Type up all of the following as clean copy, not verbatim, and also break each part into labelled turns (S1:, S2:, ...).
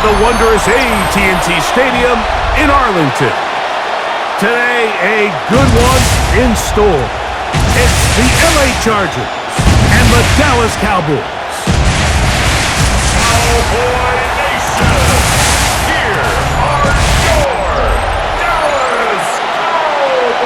S1: the wondrous AT&T Stadium in Arlington. Today, a good one in store. It's the LA Chargers and the Dallas Cowboys.
S2: Cowboy Nation, here are your Dallas Cowboys.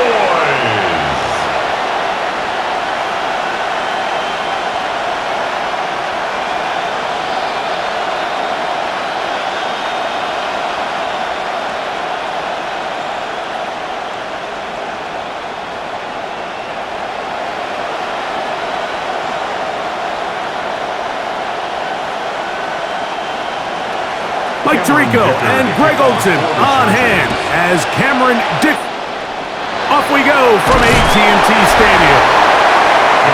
S1: Mike Tirico and Greg Olsen on hand as Cameron Dick. Off we go from AT&T Stadium.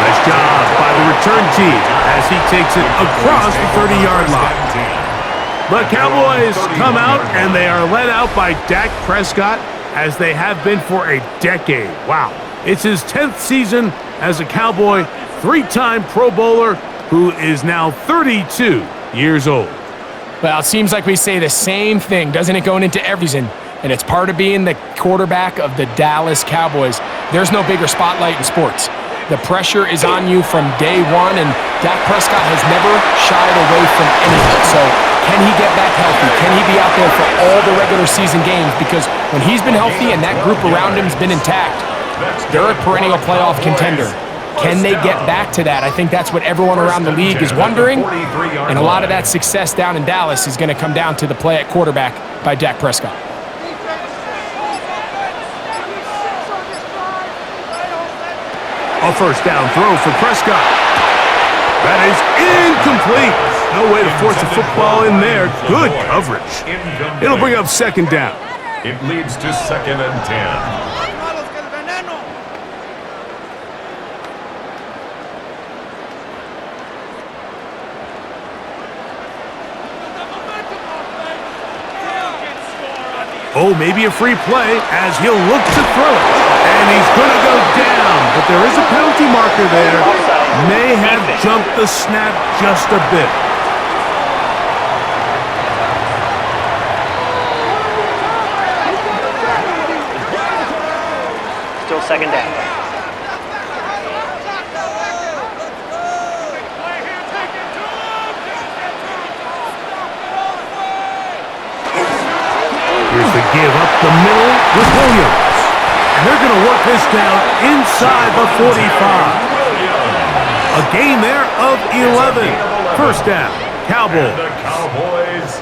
S1: Nice job by the return team as he takes it across the 30-yard line. The Cowboys come out and they are led out by Dak Prescott as they have been for a decade. Wow. It's his 10th season as a Cowboy, three-time Pro Bowler who is now 32 years old.
S3: Well, it seems like we say the same thing, doesn't it, going into every season? And it's part of being the quarterback of the Dallas Cowboys. There's no bigger spotlight in sports. The pressure is on you from day one, and Dak Prescott has never shied away from anything. So can he get back healthy? Can he be out there for all the regular season games? Because when he's been healthy and that group around him has been intact, they're a perennial playoff contender. Can they get back to that? I think that's what everyone around the league is wondering. And a lot of that success down in Dallas is going to come down to the play at quarterback by Dak Prescott.
S1: A first down throw for Prescott. That is incomplete. No way to force a football in there. Good coverage. It'll bring up second down.
S2: It leads to 2nd and 10.
S1: Oh, maybe a free play as he'll look to throw it. And he's going to go down, but there is a penalty marker there. May have jumped the snap just a bit.
S4: Still second down.
S1: Here's the give up the middle with Williams. And they're going to work this down inside the 45. A gain there of 11. First down, Cowboys.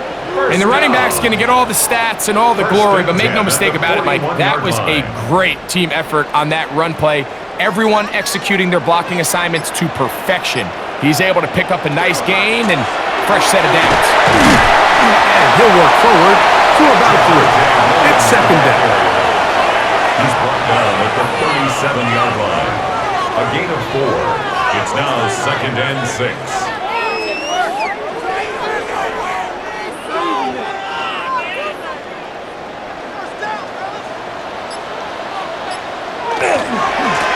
S3: And the running back's going to get all the stats and all the glory, but make no mistake about it, Mike, that was a great team effort on that run play. Everyone executing their blocking assignments to perfection. He's able to pick up a nice gain and fresh set of downs.
S1: And he'll work forward to about 3. It's second down.
S2: He's brought down at the 37-yard line. A gain of 4. It's now 2nd and 6.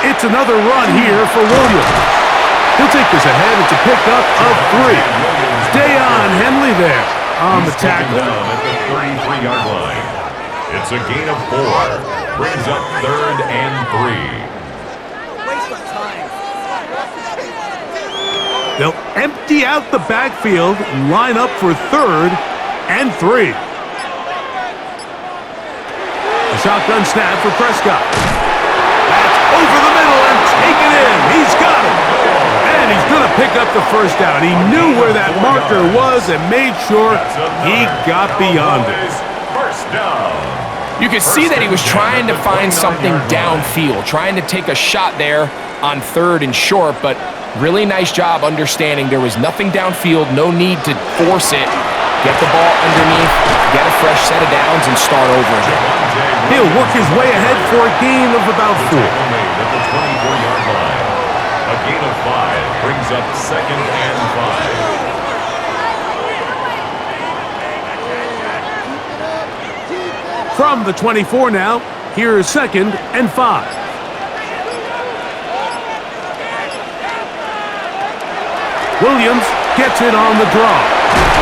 S1: It's another run here for Williams. He'll take this ahead. It's a pickup of 3. Dayon Henley there on the tackle.
S2: Down at the 33-yard line. It's a gain of 4. Brings up 3rd and 3.
S1: They'll empty out the backfield and line up for 3rd and 3. A shotgun snap for Prescott. That's over the middle and taken in. He's got it. And he's going to pick up the first down. He knew where that marker was and made sure he got beyond it.
S2: First down.
S3: You could see that he was trying to find something downfield, trying to take a shot there on 3rd and short, but really nice job understanding there was nothing downfield, no need to force it. Get the ball underneath, get a fresh set of downs, and start over again.
S1: He'll work his way ahead for a gain of about 4.
S2: At the 24-yard line. A gain of 5 brings up 2nd and 5.
S1: From the 24 now, here is 2nd and 5. Williams gets it on the draw.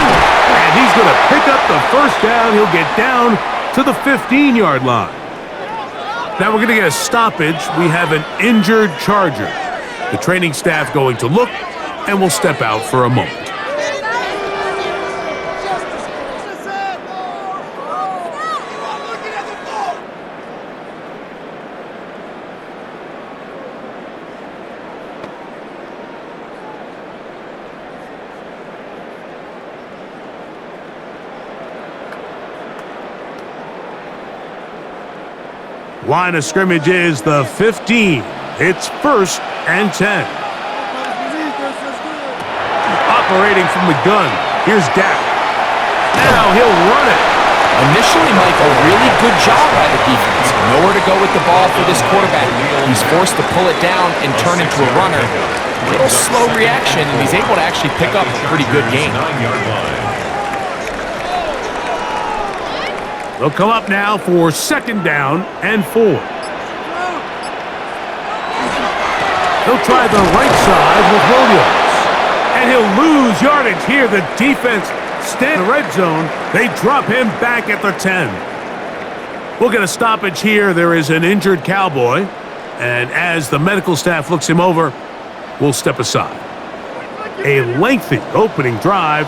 S1: And he's going to pick up the first down. He'll get down to the 15-yard line. Now we're going to get a stoppage. We have an injured Charger. The training staff going to look, and we'll step out for a moment. Line of scrimmage is the 15. It's 1st and 10. Operating from the gun, here's Dak. Now he'll run it.
S3: Initially, Mike, a really good job by the defense. Nowhere to go with the ball for this quarterback. He's forced to pull it down and turn into a runner. A little slow reaction, and he's able to actually pick up a pretty good game.
S1: They'll come up now for 2nd down and 4. He'll try the right side with Williams. And he'll lose yardage here. The defense stay in the red zone. They drop him back at the 10. We'll get a stoppage here. There is an injured Cowboy. And as the medical staff looks him over, we'll step aside. A lengthy opening drive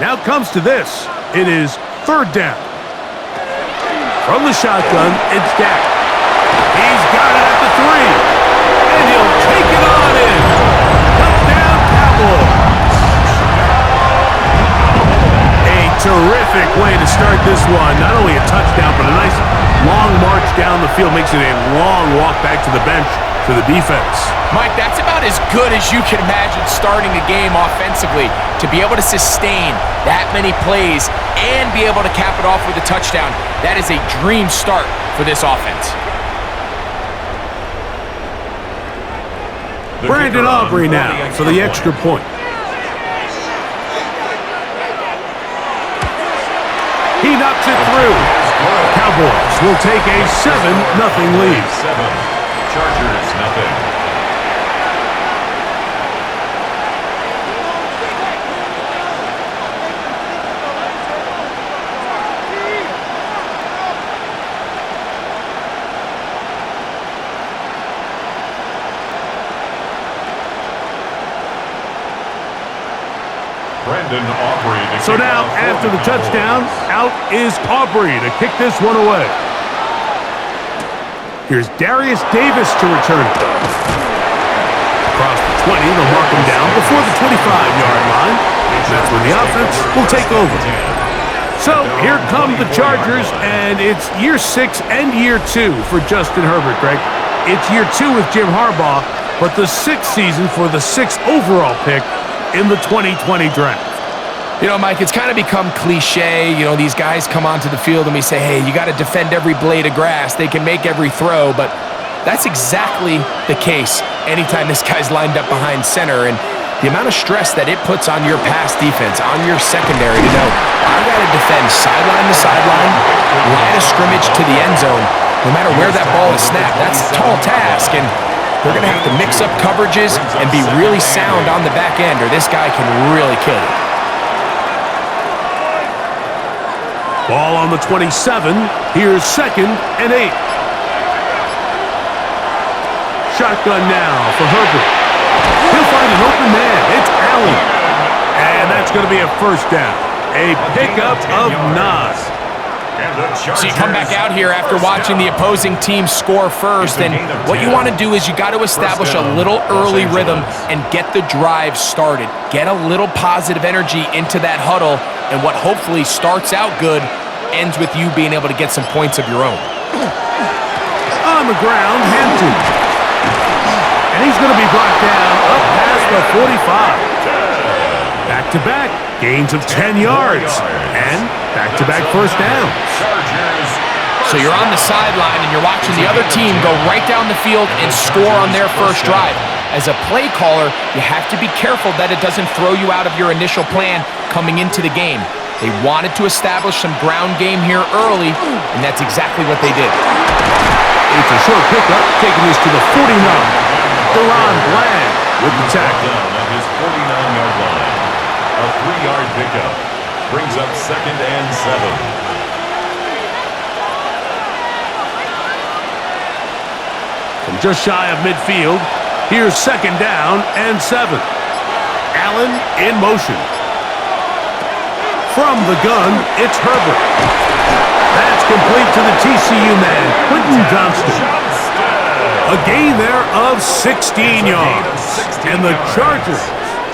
S1: now comes to this. It is 3rd down. From the shotgun, it's Dak. He's got it at the 3. And he'll take it on in. Touchdown, Cowboys. A terrific way to start this one. Not only a touchdown, but a nice long march down the field. Makes it a long walk back to the bench for the defense.
S3: Mike, that's about as good as you can imagine starting a game offensively. To be able to sustain that many plays and be able to cap it off with a touchdown, that is a dream start for this offense.
S1: Brandon Aubrey now for the extra point. He knocks it through. Cowboys will take a 7-0 lead.
S2: 7. Chargers, nothing.
S1: So now, after the touchdown, out is Aubrey to kick this one away. Here's Darius Davis to return it. Across the 20, they'll mark him down before the 25-yard line. That's when the offense will take over. So here come the Chargers, and it's year 6 and year 2 for Justin Herbert, Greg. It's year 2 with Jim Harbaugh, but the 6th season for the 6th overall pick in the 2020 draft.
S3: You know, Mike, it's kind of become cliche. You know, these guys come onto the field and we say, hey, you got to defend every blade of grass. They can make every throw, but that's exactly the case anytime this guy's lined up behind center. And the amount of stress that it puts on your pass defense, on your secondary to know, I got to defend sideline to sideline, line of scrimmage to the end zone. No matter where that ball is snapped, that's a tall task. And they're going to have to mix up coverages and be really sound on the back end, or this guy can really kill you.
S1: Ball on the 27. Here's 2nd and 8. Shotgun now for Herbert. He'll find an open man. It's Allen. And that's going to be a 1st down. A pickup of 9.
S3: So you come back out here after watching the opposing team score first, and what you want to do is you got to establish a little early rhythm and get the drive started. Get a little positive energy into that huddle, and what hopefully starts out good ends with you being able to get some points of your own.
S1: On the ground, Hampton. And he's going to be brought down up past the 45. Back-to-back gains of 10 yards. And back-to-back 1st downs.
S3: So you're on the sideline and you're watching the other team go right down the field and score on their first drive. As a play caller, you have to be careful that it doesn't throw you out of your initial plan coming into the game. They wanted to establish some ground game here early, and that's exactly what they did.
S1: It's a short pickup, taking this to the 49. Deron Bland with the tackle.
S2: At his 49-yard line. A 3-yard pickup. Brings up 2nd and 7.
S1: From just shy of midfield, here's 2nd down and 7. Allen in motion. From the gun, it's Herbert. That's complete to the TCU man, Quentin Johnston. A gain there of 16 yards. And the Chargers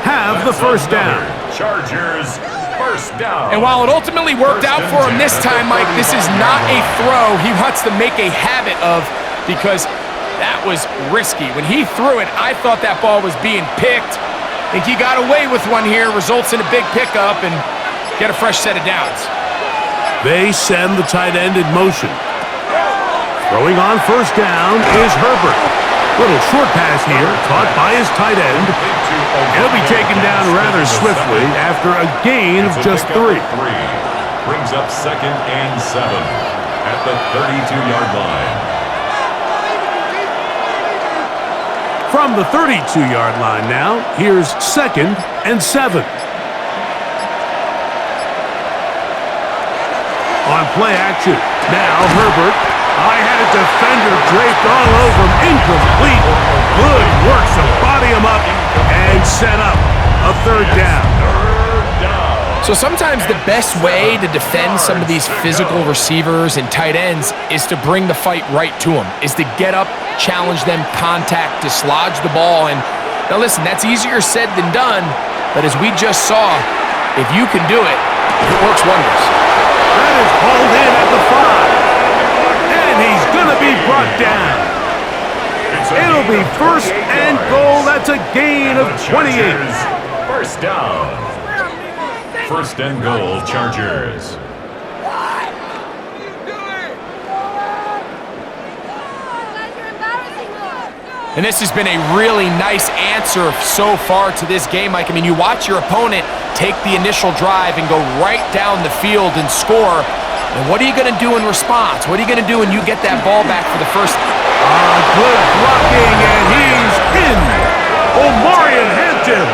S1: have the first down.
S2: Chargers, first down.
S3: And while it ultimately worked out for him this time, Mike, this is not a throw he wants to make a habit of, because that was risky. When he threw it, I thought that ball was being picked. I think he got away with one here, results in a big pickup, and get a fresh set of downs.
S1: They send the tight end in motion. Throwing on first down is Herbert. Little short pass here, caught by his tight end. He'll be taken down rather swiftly after a gain of just 3.
S2: Brings up 2nd and 7 at the 32-yard line.
S1: From the 32-yard line now, here's 2nd and 7. On play action, now Herbert. I had a defender draped all over him, incomplete. Good work to body him up and set up a 3rd down.
S3: So sometimes the best way to defend some of these physical receivers and tight ends is to bring the fight right to them, is to get up, challenge them, contact, dislodge the ball. And now listen, that's easier said than done, but as we just saw, if you can do it, it works wonders.
S1: That is hauled in at the 5. And he's going to be brought down. It'll be 1st and goal. That's a gain of 28.
S2: First down. 1st and goal, Chargers.
S3: And this has been a really nice answer so far to this game, Mike. I mean, you watch your opponent take the initial drive and go right down the field and score. And what are you going to do in response? What are you going to do when you get that ball back for the first?
S1: Good blocking, and he's in. Omarion Hampton.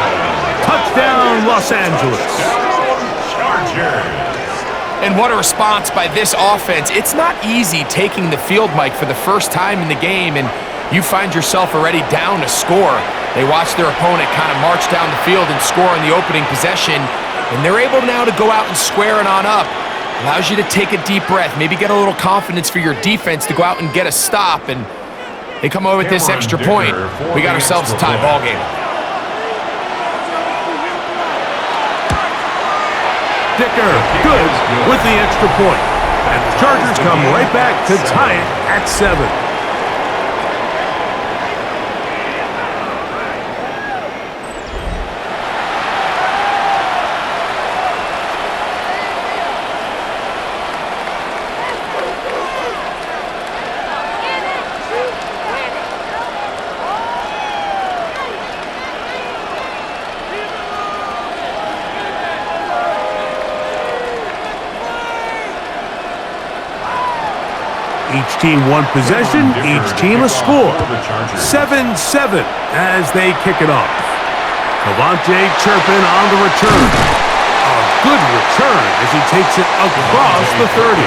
S1: Touchdown, Los Angeles.
S3: And what a response by this offense. It's not easy taking the field, Mike, for the first time in the game, and you find yourself already down to score. They watch their opponent kind of march down the field and score in the opening possession, and they're able now to go out and square it on up. Allows you to take a deep breath, maybe get a little confidence for your defense to go out and get a stop, and they come away with this extra point. We got ourselves a tie ball game.
S1: Dicker, good with the extra point. And the Chargers come right back to tie it at 7. Each team one possession, each team a score. 7-7 as they kick it off. Cavante Turpin on the return. A good return as he takes it across the 30.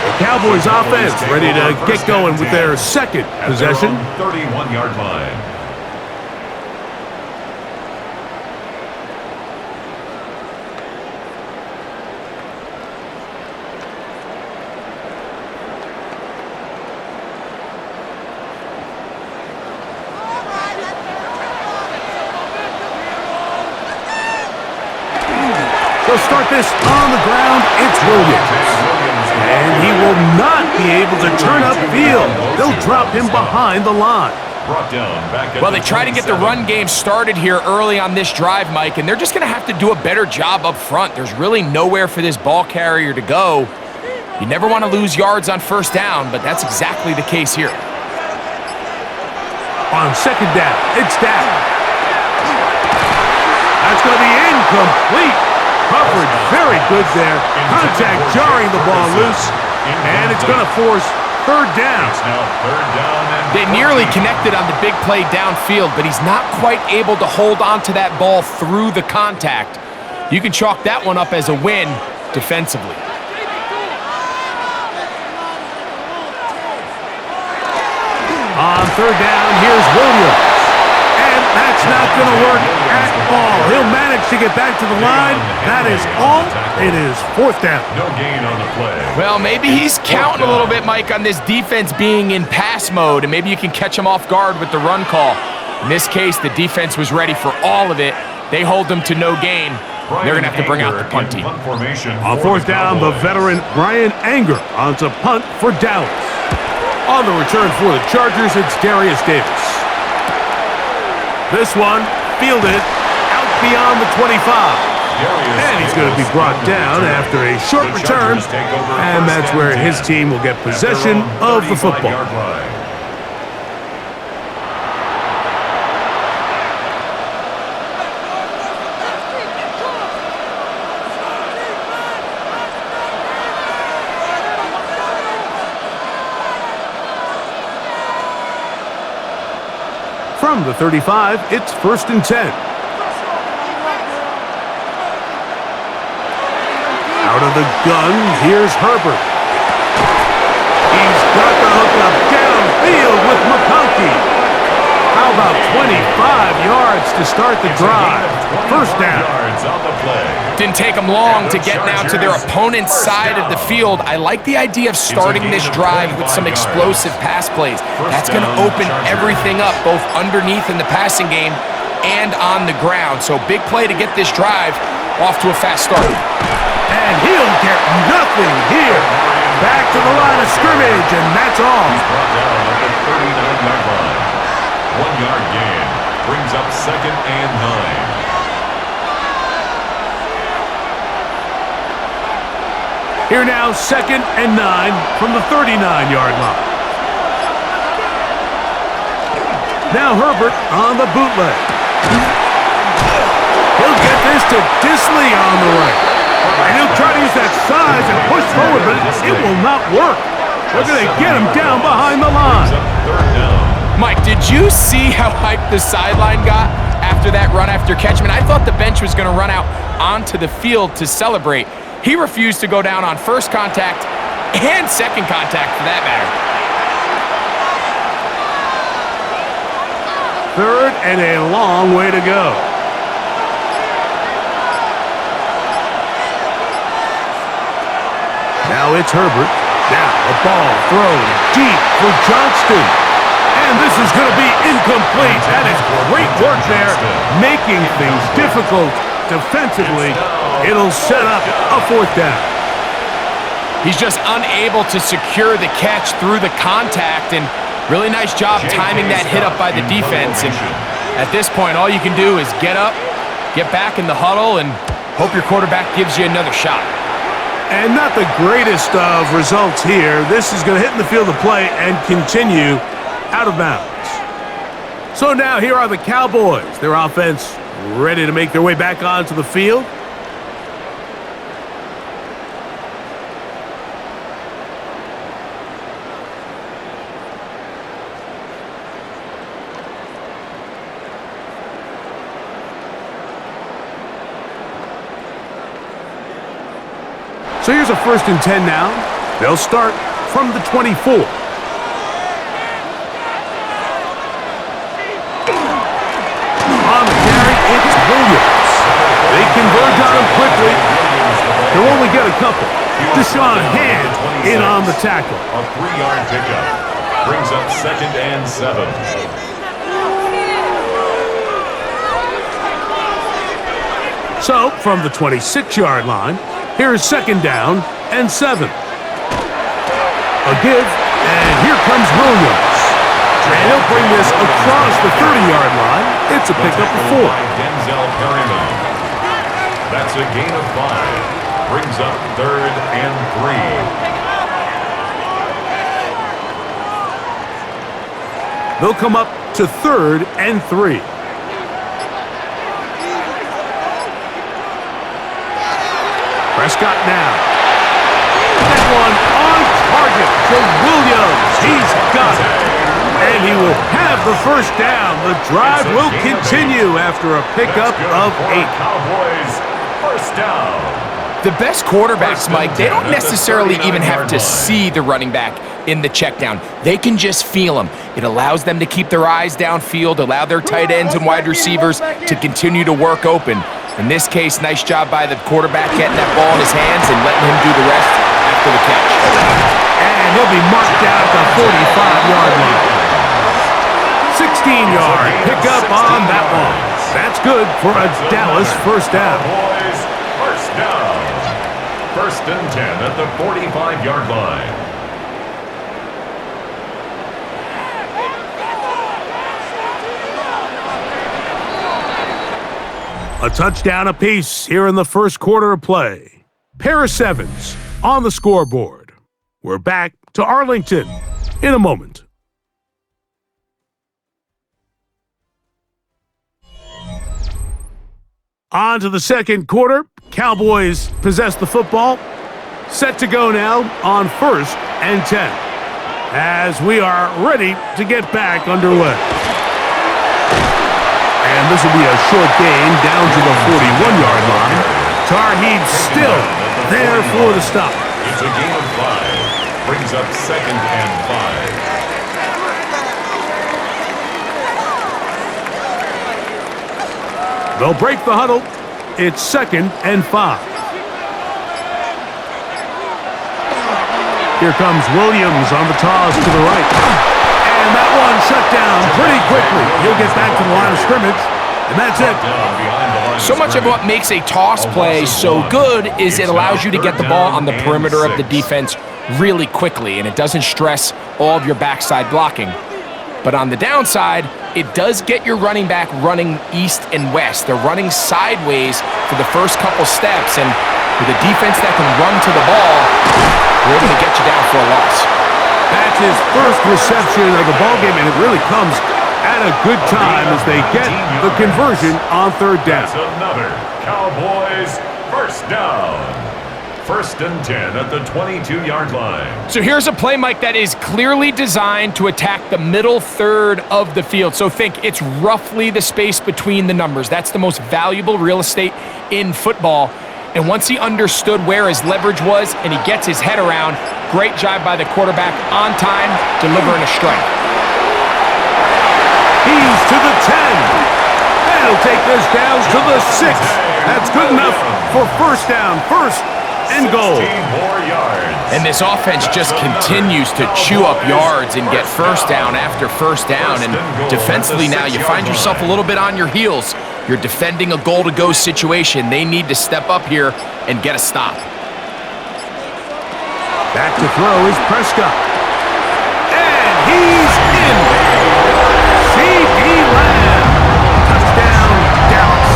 S1: The Cowboys offense ready to get going with their 2nd possession.
S2: 31-yard line.
S1: They'll start this on the ground. It's Williams. And he will not be able to turn upfield. They'll drop him behind the line.
S3: Well, they try to get the run game started here early on this drive, Mike, and they're just going to have to do a better job up front. There's really nowhere for this ball carrier to go. You never want to lose yards on first down, but that's exactly the case here.
S1: On 2nd down, it's down. That's going to be incomplete. Coverage very good there. Contact jarring the ball loose. And it's going to force 3rd down.
S3: They nearly connected on the big play downfield, but he's not quite able to hold on to that ball through the contact. You can chalk that one up as a win defensively.
S1: On third down, here's Williams. And that's not going to work at all. He'll manage to get back to the line. That is all. It is fourth down.
S2: No gain on the play.
S3: Well, maybe he's counting a little bit, Mike, on this defense being in pass mode, and maybe you can catch him off guard with the run call. In this case, the defense was ready for all of it. They hold them to no gain. They're going to have to bring out the punt team.
S1: On fourth down, the veteran Brian Anger on to punt for Dallas. On the return for the Chargers, it's Darius Davis. This one fielded out beyond the 25. And he's going to be brought down after a short return. And that's where his team will get possession of the football. From the 35, it's 1st and 10. Out of the gun, here's Herbert. He's got the hookup downfield with McConkey. How about 25 yards to start the drive? First down.
S3: Didn't take them long to get now to their opponent's side of the field. I like the idea of starting this drive with some explosive pass plays. That's going to open everything up, both underneath in the passing game and on the ground. So big play to get this drive off to a fast start.
S1: And he'll get nothing here. Back to the line of scrimmage, and that's all.
S2: He's brought down at the 39-yard line. 1 yard gain brings up 2nd and 9.
S1: Here now, 2nd and 9 from the 39-yard line. Now Herbert on the bootleg. He'll get this to Disley on the right. And he'll try to use that size and push forward, but it will not work. They're going to get him down behind the line.
S3: Mike, did you see how hyped the sideline got after that run after catch? I mean, I thought the bench was going to run out onto the field to celebrate. He refused to go down on first contact and second contact for that matter.
S1: Third and a long way to go. Now it's Herbert. Now a ball thrown deep for Johnston. And this is going to be incomplete. That is great work there, making things difficult defensively. It'll set up a fourth down.
S3: He's just unable to secure the catch through the contact, and really nice job timing that hit up by the defense. And at this point, all you can do is get up, get back in the huddle, and hope your quarterback gives you another shot.
S1: And not the greatest of results here. This is going to hit in the field of play and continue out of bounds. So now here are the Cowboys. Their offense ready to make their way back onto the field. So here's a 1st and 10 now. They'll start from the 24. On the carry, it's Williams. They converge on him quickly. They'll only get a couple. Deshaun Hand in on the tackle.
S2: A 3-yard pickup brings up 2nd and 7.
S1: So from the 26-yard line, here is 2nd down and 7. A give, and here comes Williams. And he'll bring this across the 30-yard line. It's a pickup of 4.
S2: That's a gain of 5. Brings up 3rd and 3.
S1: They'll come up to 3rd and 3. Prescott now. That one on target to Williams. He's got it. And he will have the first down. The drive will continue after a pickup of 8.
S2: First down.
S3: The best quarterbacks, Mike, they don't necessarily even have to see the running back in the check down. They can just feel him. It allows them to keep their eyes downfield, allow their tight ends and wide receivers to continue to work open. In this case, nice job by the quarterback getting that ball in his hands and letting him do the rest after the catch.
S1: And he'll be marked out at the 45-yard line. 16-yard pickup on that one. That's good for a Dallas first down.
S2: First down. First and 10 at the 45-yard line.
S1: A touchdown apiece here in the first quarter of play. Pair of sevens on the scoreboard. We're back to Arlington in a moment. On to the second quarter. Cowboys possess the football. Set to go now on 1st and 10. As we are ready to get back underway. And this will be a short gain down to the 41-yard line. Tar Heels still there for the stop.
S2: It's a gain of 5. Brings up 2nd and 5.
S1: They'll break the huddle. It's 2nd and 5. Here comes Williams on the toss to the right. And that one shut down pretty quickly. He'll get back to the line of scrimmage, and that's it.
S3: So much of what makes a toss play so good is it allows you to get the ball on the perimeter of the defense really quickly, and it doesn't stress all of your backside blocking. But on the downside, it does get your running back running east and west. They're running sideways for the first couple steps, and with a defense that can run to the ball, they're able to get you down for a loss.
S1: That's his first reception of the ballgame, and it really comes at a good time as they get the conversion on 3rd down.
S2: That's another Cowboys first down. 1st and 10 at the 22-yard line.
S3: So here's a play, Mike, that is clearly designed to attack the middle third of the field. So think it's roughly the space between the numbers. That's the most valuable real estate in football. And once he understood where his leverage was and he gets his head around, great job by the quarterback on time, delivering a strike.
S1: He's to the 10. That'll take this down to the 6. That's good enough for first down. First and goal.
S2: 16 more yards.
S3: And this offense just continues to chew up yards and get first down after first down. And defensively now, you find yourself a little bit on your heels. You're defending a goal-to-go situation. They need to step up here and get a stop.
S1: Back to throw is Prescott. And he's in. C.D. Lamb. Touchdown, Dallas.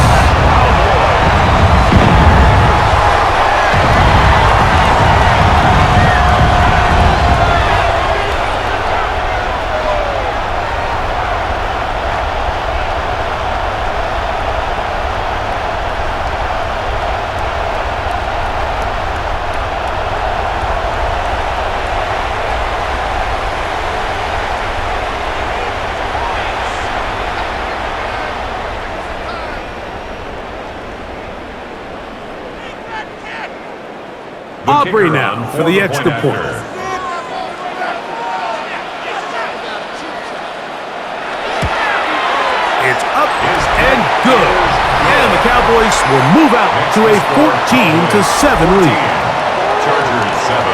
S1: Aubrey now for the extra point. It's up and good. And the Cowboys will move out to a 14-7 lead.
S2: Chargers 7.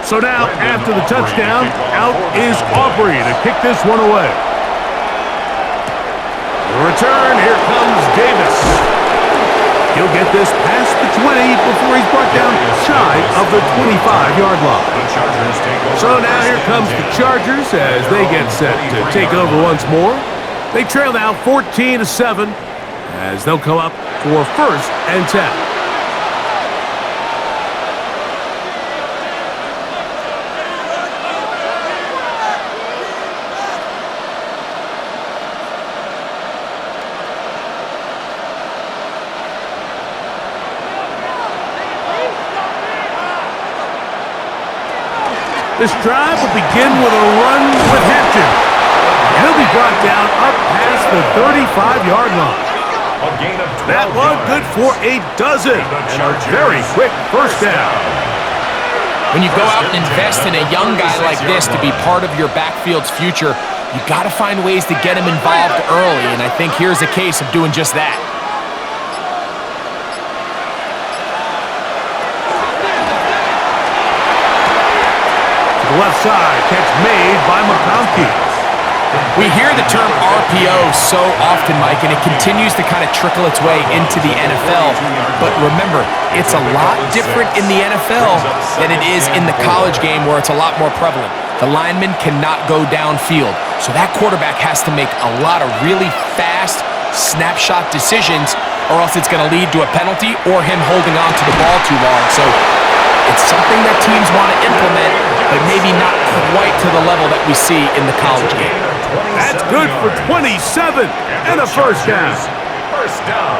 S1: So now, after the touchdown, out is Aubrey to kick this one away. The return, here comes Davis. He'll get this past the 20 before he's brought down shy of the 25-yard line. So now here comes the Chargers as they get set to take over once more. They trail now 14-7 as they'll come up for 1st and 10. This drive will begin with a run with Hampton. And he'll be brought down up past the 35-yard line.
S2: A gain of 12
S1: That one
S2: yards.
S1: good for a dozen. And a very quick first down.
S3: When you go out and invest in a young guy like this to be part of your backfield's future, you got to find ways to get him involved early, and I think here's a case of doing just that.
S1: To the left side, catch made by McConkey.
S3: We hear the term RPO so often, Mike, and it continues to kind of trickle its way into the NFL. But remember, it's a lot different in the NFL than it is in the college game where it's a lot more prevalent. The lineman cannot go downfield, so that quarterback has to make a lot of really fast snapshot decisions, or else it's going to lead to a penalty or him holding on to the ball too long. So it's something that teams want to implement, but maybe not quite to the level that we see in the college game.
S1: That's good for 27 and a first down.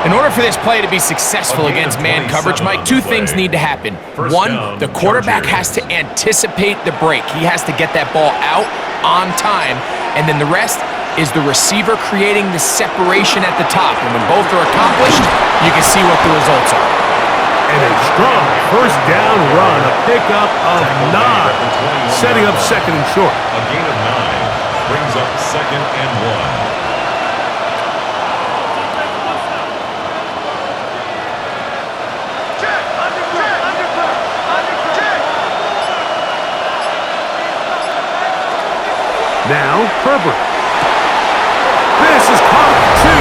S3: In order for this play to be successful against man coverage, Mike, two things need to happen. One, the quarterback has to anticipate the break. He has to get that ball out on time. And then the rest is the receiver creating the separation at the top. And when both are accomplished, you can see what the results are.
S1: And a strong first down run, a pickup of 9, setting up second and short.
S2: A gain of 9 brings up second and 1.
S1: Now, Herbert. This is caught 2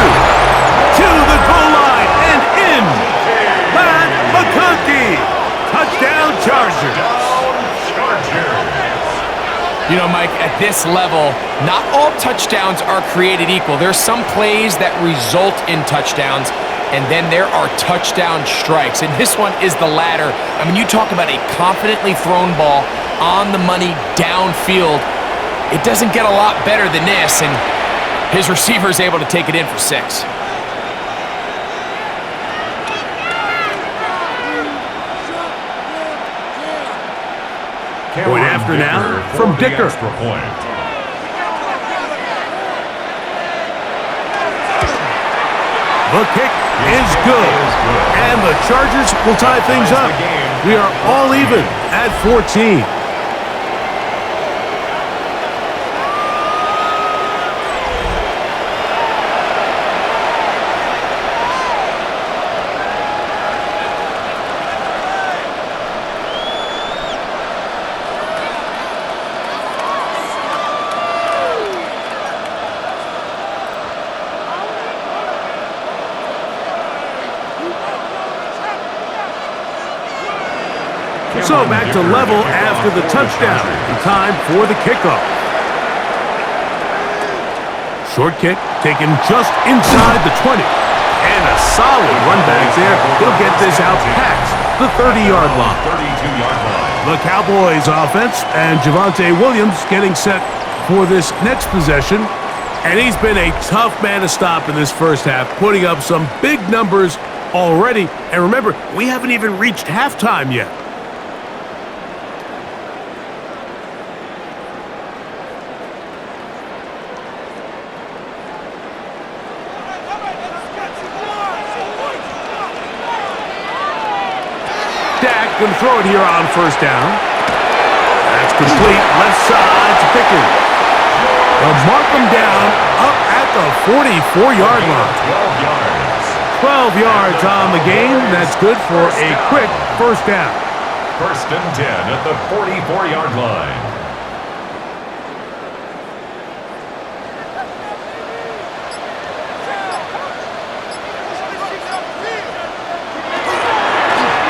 S1: to the goal line and in. Matt McConkey. Touchdown Chargers.
S3: You know, Mike, at this level, not all touchdowns are created equal. There's some plays that result in touchdowns, and then there are touchdown strikes. And this one is the latter. I mean, you talk about a confidently thrown ball on the money downfield. It doesn't get a lot better than this, and his receiver is able to take it in for 6.
S1: Point after now from Dicker. The kick is good, and the Chargers will tie things up. We are all even at 14. So back to level after the touchdown. Time for the kickoff. Short kick taken just inside the 20. And a solid run back there. He'll get this out past the 30-yard line.
S2: 32-yard line.
S1: The Cowboys offense and Javonte Williams getting set for this next possession. And he's been a tough man to stop in this first half, putting up some big numbers already. And remember, we haven't even reached halftime yet. Going to throw it here on first down. That's complete. Left side to Pickens. They'll mark him down up at the 44-yard line.
S2: 12 yards.
S1: 12 yards on the game. That's good for a quick first down.
S2: First and 10 at the 44-yard line.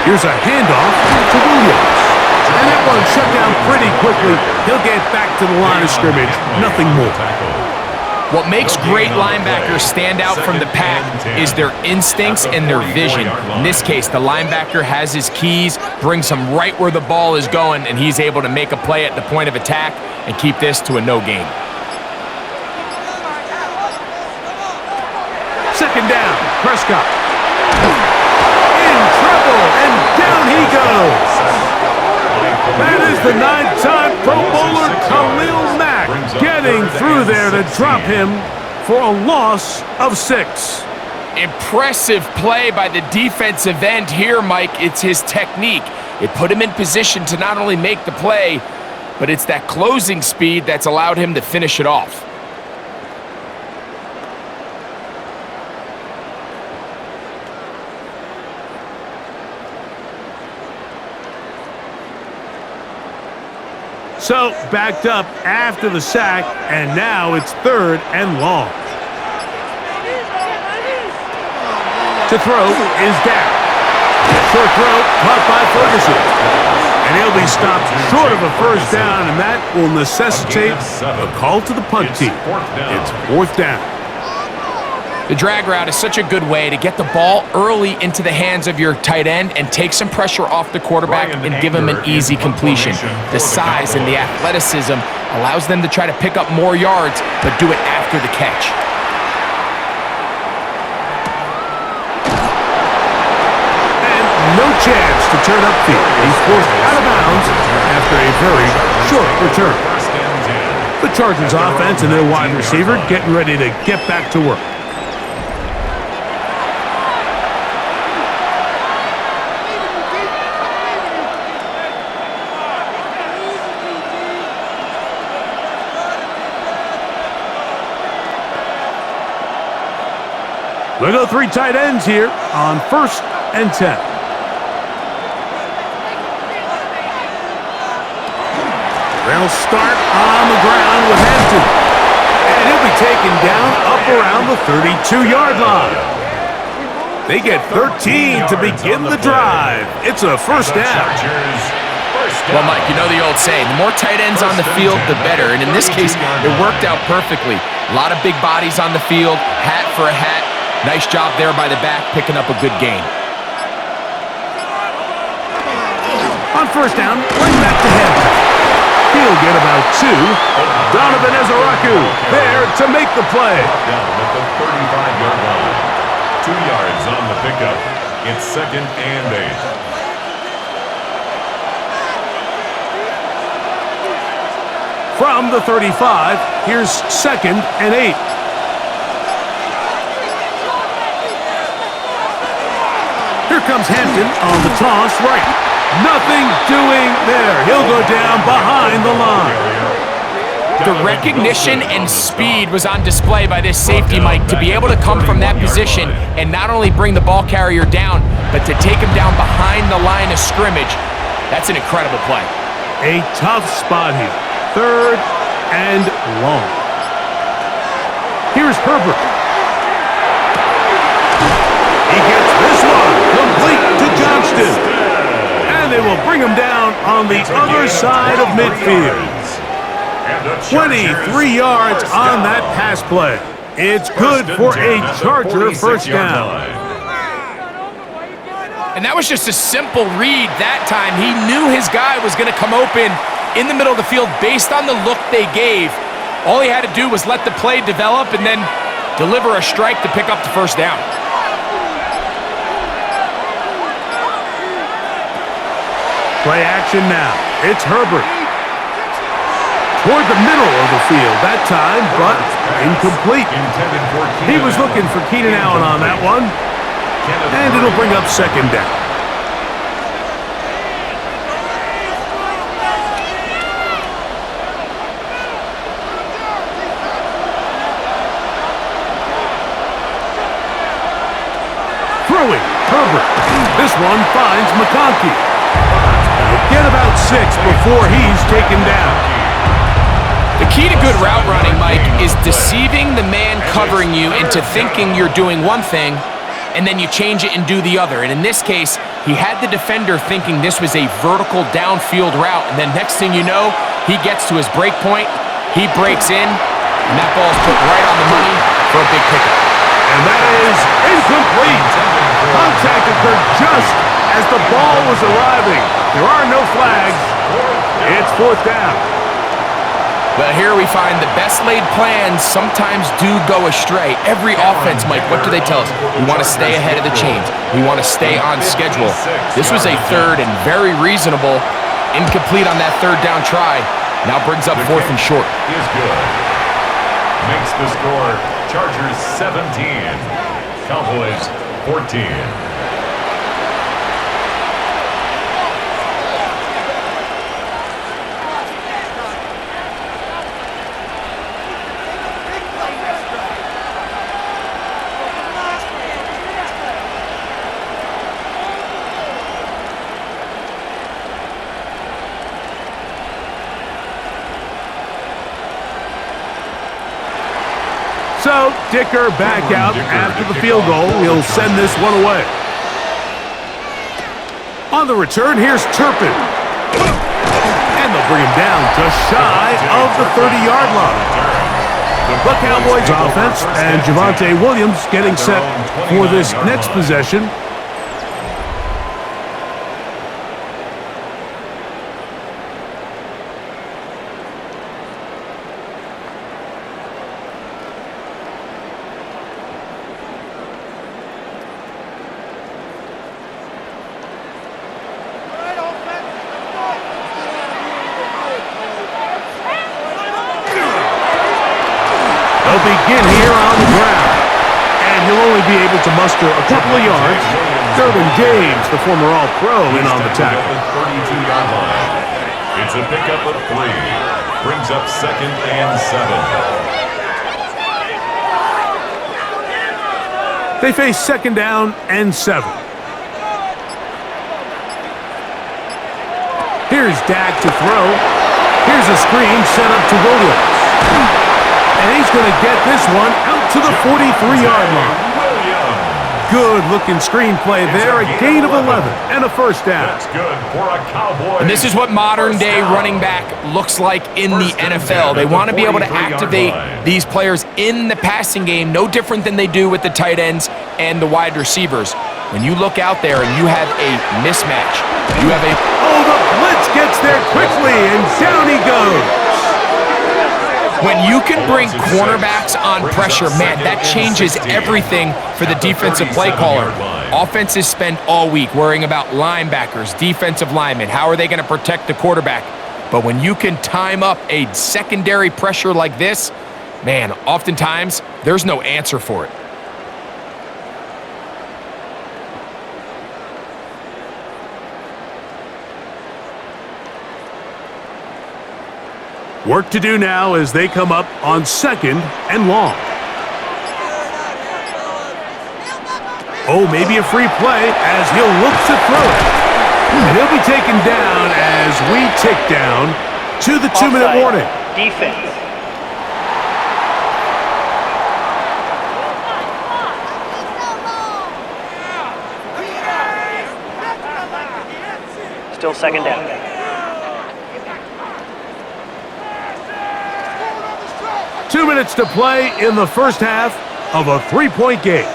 S1: Here's a handoff to Williams. And that one shut down pretty quickly. He'll get back to the line of scrimmage. Nothing more.
S3: What makes great linebackers stand out from the pack is their instincts and their vision. In this case, the linebacker has his keys, brings him right where the ball is going, and he's able to make a play at the point of attack and keep this to a no gain.
S1: Second down, Prescott. In trouble, and down he goes. That is the 9th time Pro Bowler Khalil Mack getting through there to drop him for a loss of 6.
S3: Impressive play by the defensive end here, Mike. It's his technique. It put him in position to not only make the play, but it's that closing speed that's allowed him to finish it off.
S1: So, backed up after the sack, and now it's 3rd and long. To throw is down. Short throw caught by Ferguson. And he'll be stopped short of a first down, and that will necessitate a call to the punt team. It's 4th down.
S3: The drag route is such a good way to get the ball early into the hands of your tight end and take some pressure off the quarterback and give him an easy completion. The size and the athleticism allows them to try to pick up more yards, but do it after the catch.
S1: And no chance to turn upfield. He's forced out of bounds after a very short return. The Chargers offense and their wide receiver getting ready to get back to work. We go 3 tight ends here on 1st and 10. They'll start on the ground with Hampton. And he'll be taken down up around the 32-yard line. They get 13 to begin the drive. It's a first down.
S3: Well, Mike, you know the old saying, the more tight ends on the field, the better. And in this case, it worked out perfectly. A lot of big bodies on the field, hat for a hat. Nice job there by the back, picking up a good gain.
S1: On first down, bring back to him. He'll get about 2. Donovan Ezaraku there to make the play.
S2: Down at the 35-yard line. 2 yards on the pickup. It's 2nd and 8.
S1: From the 35, here's 2nd and 8. Here comes Hampton on the toss right. Nothing doing there. He'll go down behind the line.
S3: The recognition and speed was on display by this safety, Mike, to be able to come from that position and not only bring the ball carrier down, but to take him down behind the line of scrimmage. That's an incredible play.
S1: A tough spot here. 3rd and long. Here's Herbert. He gets this one complete to Johnston. And they will bring him down on the other side of midfield. 23 yards on that pass play. It's good for a Charger first down.
S3: And that was just a simple read that time. He knew his guy was going to come open in the middle of the field based on the look they gave. All he had to do was let the play develop and then deliver a strike to pick up the first down.
S1: Play action now. It's Herbert. Toward the middle of the field that time, but incomplete. He was looking for Keenan Allen on that one. And it'll bring up 2nd down. Throwing, Herbert. This one finds McConkey. Get about 6 before he's taken down.
S3: The key to good route running, Mike, is deceiving the man covering you into thinking you're doing one thing, and then you change it and do the other. And in this case, he had the defender thinking this was a vertical downfield route, and then next thing you know, he gets to his break point, he breaks in, and that ball's put right on the money for a big pickup.
S1: And that is incomplete. Contact occurred just as the ball was arriving. There are no flags. It's 4th down.
S3: Well, here we find the best laid plans sometimes do go astray. Every offense, Mike, what do they tell us? We want to stay ahead of the chains. We want to stay on schedule. This was a 3rd and very reasonable. Incomplete on that 3rd down try. Now brings up 4th and short.
S2: Is good. Makes the score Chargers 17, Cowboys 14.
S1: So, Dicker back out after the field goal. He'll send this one away. On the return, here's Turpin. And they'll bring him down just shy of the 30-yard line. The Cowboys offense and Javonte Williams getting set for this next possession. They'll begin here on the ground, and he'll only be able to muster a couple of yards. Durbin James, the former All-Pro, in on the tackle.
S2: 32-yard line. It's a pickup of 3. Brings up 2nd and 7.
S1: They face 2nd down and 7. Here's Dak to throw. Here's a screen set up to Williams. And he's going to get this one out to the 43-yard line. Good-looking screenplay there. A gain of 11 and a first down.
S2: That's good for a Cowboy.
S3: And this is what modern-day running back looks like in the NFL. They want to be able to activate these players in the passing game, no different than they do with the tight ends and the wide receivers. When you look out there and you have a mismatch, you have a...
S1: Oh, the blitz gets there quickly, and down he goes.
S3: When you can bring cornerbacks on pressure, man, that changes everything for the defensive play caller. Offenses spend all week worrying about linebackers, defensive linemen. How are they going to protect the quarterback? But when you can time up a secondary pressure like this, man, oftentimes there's no answer for it.
S1: Work to do now as they come up on 2nd and long. Oh, maybe a free play as he'll look to throw it. And he'll be taken down as we tick down to the 2-minute warning.
S4: Defense. Still 2nd down.
S1: 2 minutes to play in the first half of a 3-point game.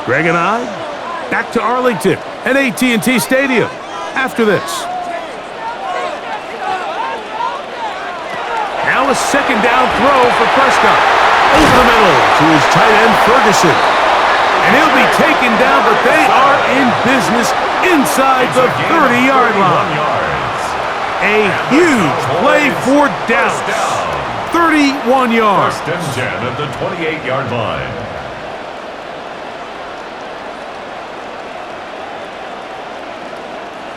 S1: Greg and I back to Arlington at AT&T Stadium after this. Now a 2nd down throw for Prescott. Over the middle to his tight end Ferguson. And he'll be taken down, but they are in business inside the 30-yard line. A huge play for Dallas. 31 yards.
S2: 1st and 10 at the 28-yard line.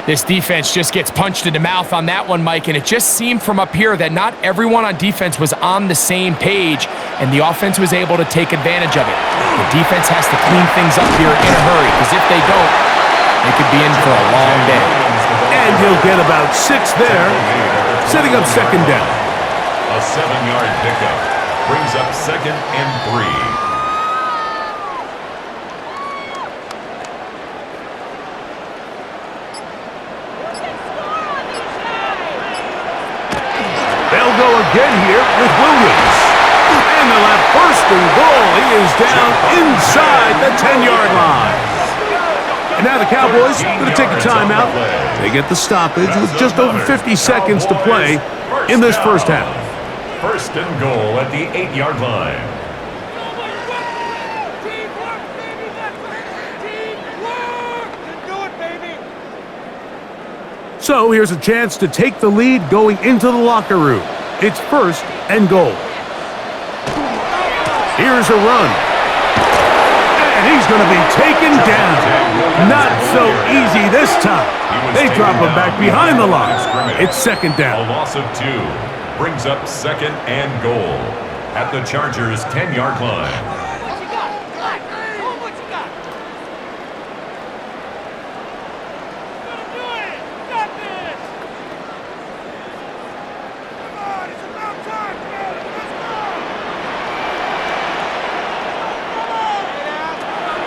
S3: This defense just gets punched in the mouth on that one, Mike, and it just seemed from up here that not everyone on defense was on the same page, and the offense was able to take advantage of it. The defense has to clean things up here in a hurry, because if they don't, they could be in for a long day.
S1: And he'll get about 6 there, setting up 2nd down.
S2: A 7-yard pickup brings up 2nd and 3.
S1: They'll go again here with Williams. And they'll have 1st and goal. He is down inside the 10-yard line. And now the Cowboys going to take a timeout. They get the stoppage with just over 50 seconds to play in this first half.
S2: 1st and goal at the 8-yard line.
S1: So here's a chance to take the lead going into the locker room. It's 1st and goal. Here's a run. And he's going to be taken down. Not so easy this time. They drop him back behind the line. It's 2nd down.
S2: A loss of 2 brings up 2nd and goal at the Chargers' 10-yard line.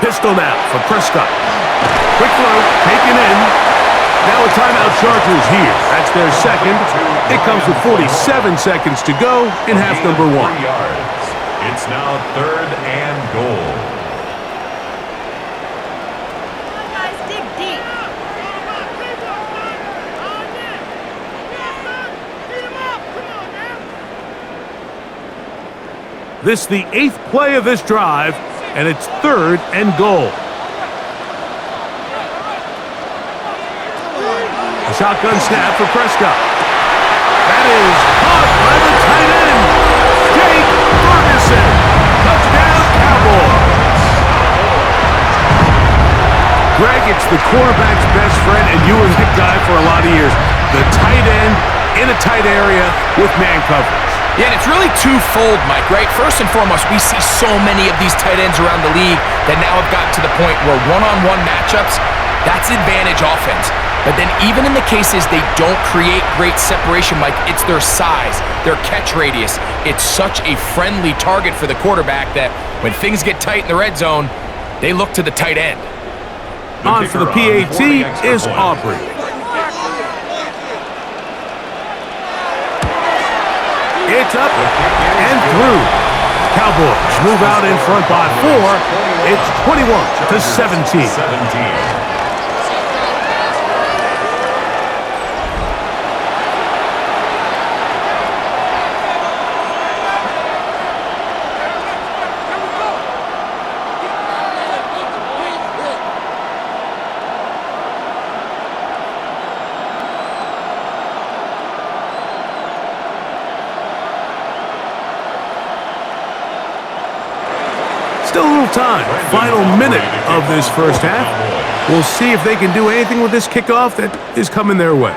S1: Pistol now for Prescott. Quick throw, taken in. Now a timeout Chargers here. That's their 2nd. It comes with 47 seconds to go in half number 1.
S2: 3 yards. It's now 3rd and goal.
S4: Guys, dig deep.
S1: This the 8th play of this drive, and it's 3rd and goal. A shotgun snap for Prescott. That is caught by the tight end, Jake Ferguson. Touchdown, Cowboys. Greg, it's the quarterback's best friend, and you were that guy for a lot of years. The tight end in a tight area with man coverage.
S3: Yeah, and it's really twofold, Mike, right? First and foremost, we see so many of these tight ends around the league that now have gotten to the point where one-on-one matchups, that's advantage offense. But then even in the cases they don't create great separation, Mike, it's their size, their catch radius. It's such a friendly target for the quarterback that when things get tight in the red zone, they look to the tight end.
S1: On for the PAT is Aubrey. It's up and through. Cowboys move out in front by 4. It's 21-17. Still a little time. Final minute of this first half. We'll see if they can do anything with this kickoff that is coming their way.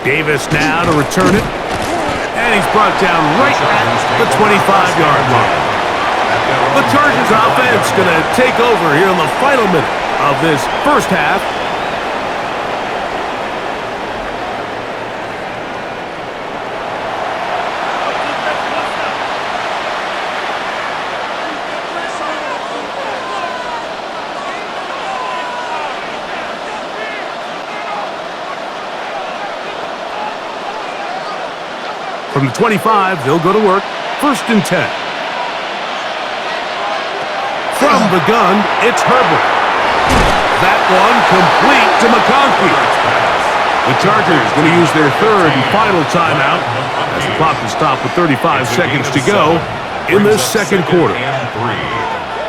S1: Davis now to return it. And he's brought down right at the 25-yard line. The Chargers offense going to take over here in the final minute of this first half. From the 25, they'll go to work. 1st and 10. From the gun, it's Herbert. That one complete to McConkey. The Chargers going to use their 3rd and final timeout as the clock is stopped with 35 seconds to go in this 2nd quarter.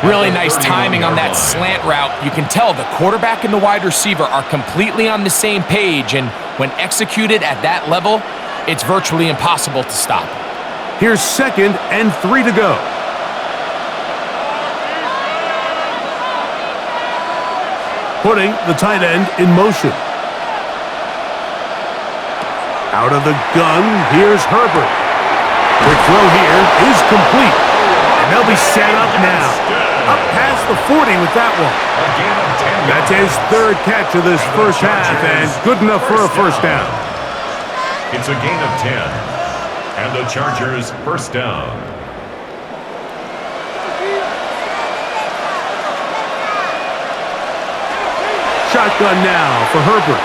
S3: Really nice timing on that slant route. You can tell the quarterback and the wide receiver are completely on the same page, and when executed at that level, it's virtually impossible to stop.
S1: Here's 2nd and 3 to go. Putting the tight end in motion. Out of the gun, here's Herbert. Quick throw here is complete. And they'll be set up now. Up past the 40 with that one. That's his 3rd catch of this first half, and good enough for a first down.
S2: It's a gain of 10, and the Chargers' 1st down.
S1: Shotgun now for Herbert.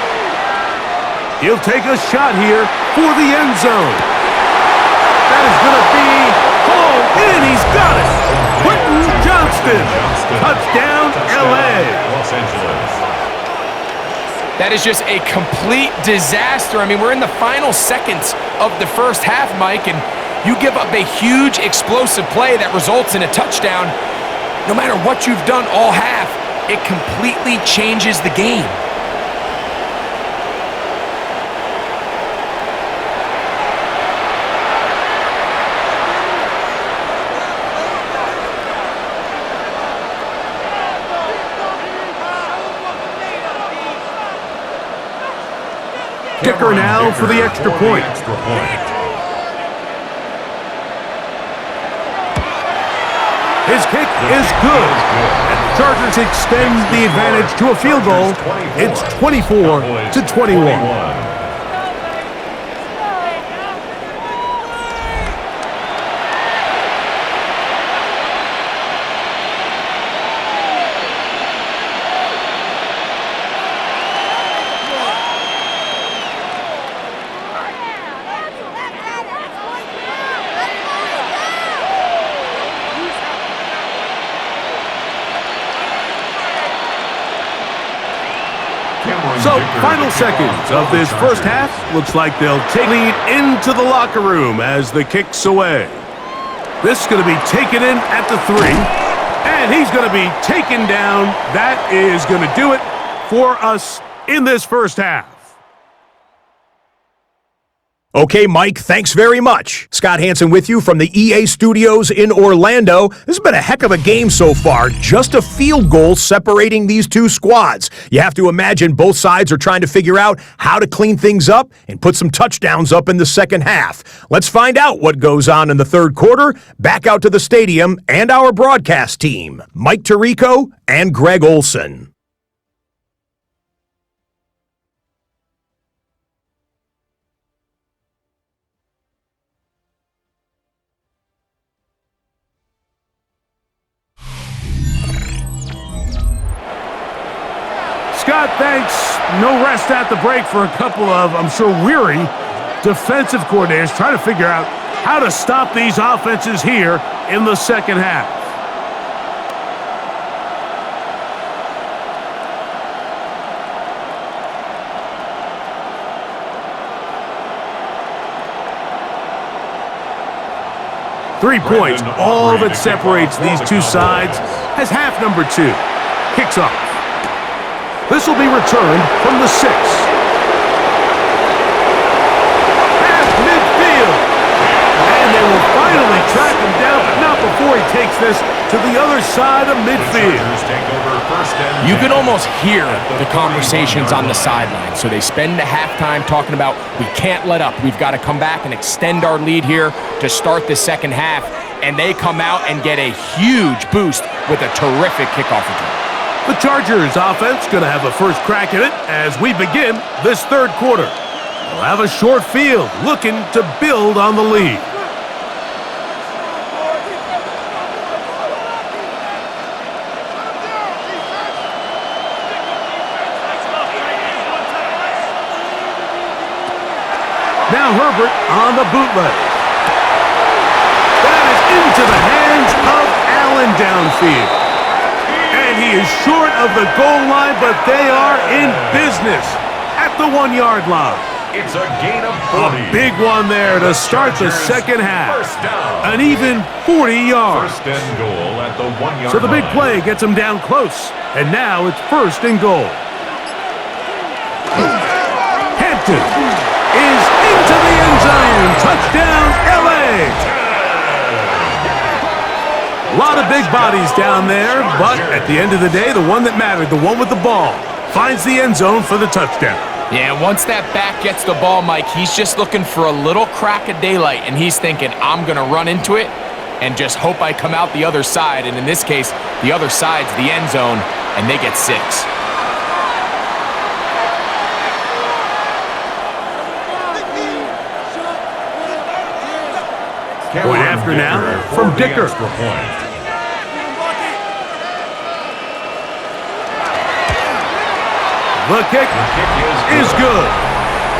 S1: He'll take a shot here for the end zone. That is going to be hauled in. He's got it. Quentin Johnston. Touchdown, L.A.
S2: Los Angeles.
S3: That is just a complete disaster. I mean, we're in the final seconds of the first half, Mike, and you give up a huge explosive play that results in a touchdown. No matter what you've done all half, it completely changes the game.
S1: Dicker now for the extra point. His kick is good. And the Chargers extend the advantage to a field goal. It's 24-21. So, final seconds of this first half. Looks like they'll take lead into the locker room as the kick's away. This is going to be taken in at the 3, and he's going to be taken down. That is going to do it for us in this first half.
S5: Okay, Mike, thanks very much. Scott Hansen with you from the EA Studios in Orlando. This has been a heck of a game so far. Just a field goal separating these two squads. You have to imagine both sides are trying to figure out how to clean things up and put some touchdowns up in the second half. Let's find out what goes on in the third quarter. Back out to the stadium and our broadcast team, Mike Tirico and Greg Olson.
S1: Scott, thanks. No rest at the break for a couple of, I'm sure, weary defensive coordinators trying to figure out how to stop these offenses here in the second half. Three points, all that separates these two sides, has half number 2. Kicks off. This will be returned from the 6. Half midfield. And they will finally track him down, but not before he takes this to the other side of midfield.
S3: You can almost hear the conversations on the sideline. So they spend the halftime talking about, we can't let up. We've got to come back and extend our lead here to start the second half. And they come out and get a huge boost with a terrific kickoff return.
S1: The Chargers offense going to have a first crack at it as we begin this third quarter. They'll have a short field looking to build on the lead. Now Herbert on the bootleg. That is into the hands of Allen downfield. And he is short of the goal line, but they are in business at the 1-yard line.
S2: It's a gain of 40.
S1: A big one there to start the second half. An even 40 yards.
S2: First and goal at the 1-yard line.
S1: So the big play gets him down close. And now it's first and goal. Hampton is into the end zone. Touchdown, LA. A lot of big bodies down there, but at the end of the day, the one that mattered, the one with the ball, finds the end zone for the touchdown.
S3: Yeah, once that back gets the ball, Mike, he's just looking for a little crack of daylight, and he's thinking, I'm going to run into it and just hope I come out the other side. And in this case, the other side's the end zone, and they get 6.
S1: Point after now from Dicker. The kick is good.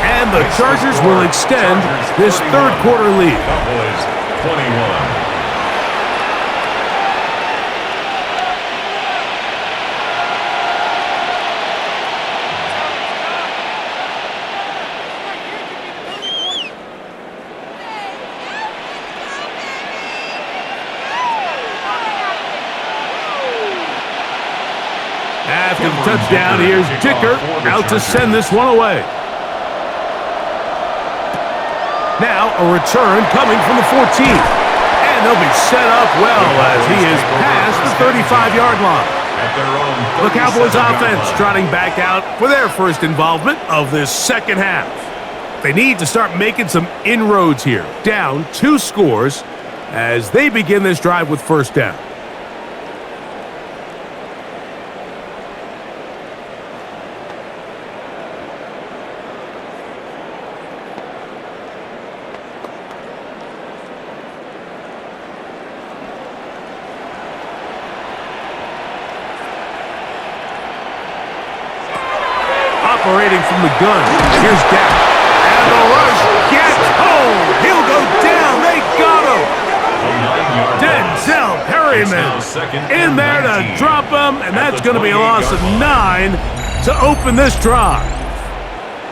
S1: And the Chargers will extend this third quarter lead.
S2: Cowboys 21.
S1: After the touchdown, here's Dicker out to send this one away. Now a return coming from the 14. And they'll be set up well as he is past the 35-yard line. The Cowboys offense trotting back out for their first involvement of this second half. They need to start making some inroads here. Down 2 scores as they begin this drive with first down. Operating from the gun. Here's Dak. And the rush gets home. He'll go down. They got him. Denzel Perryman in there to drop him, and that's going to be a loss of 9 to open this drive.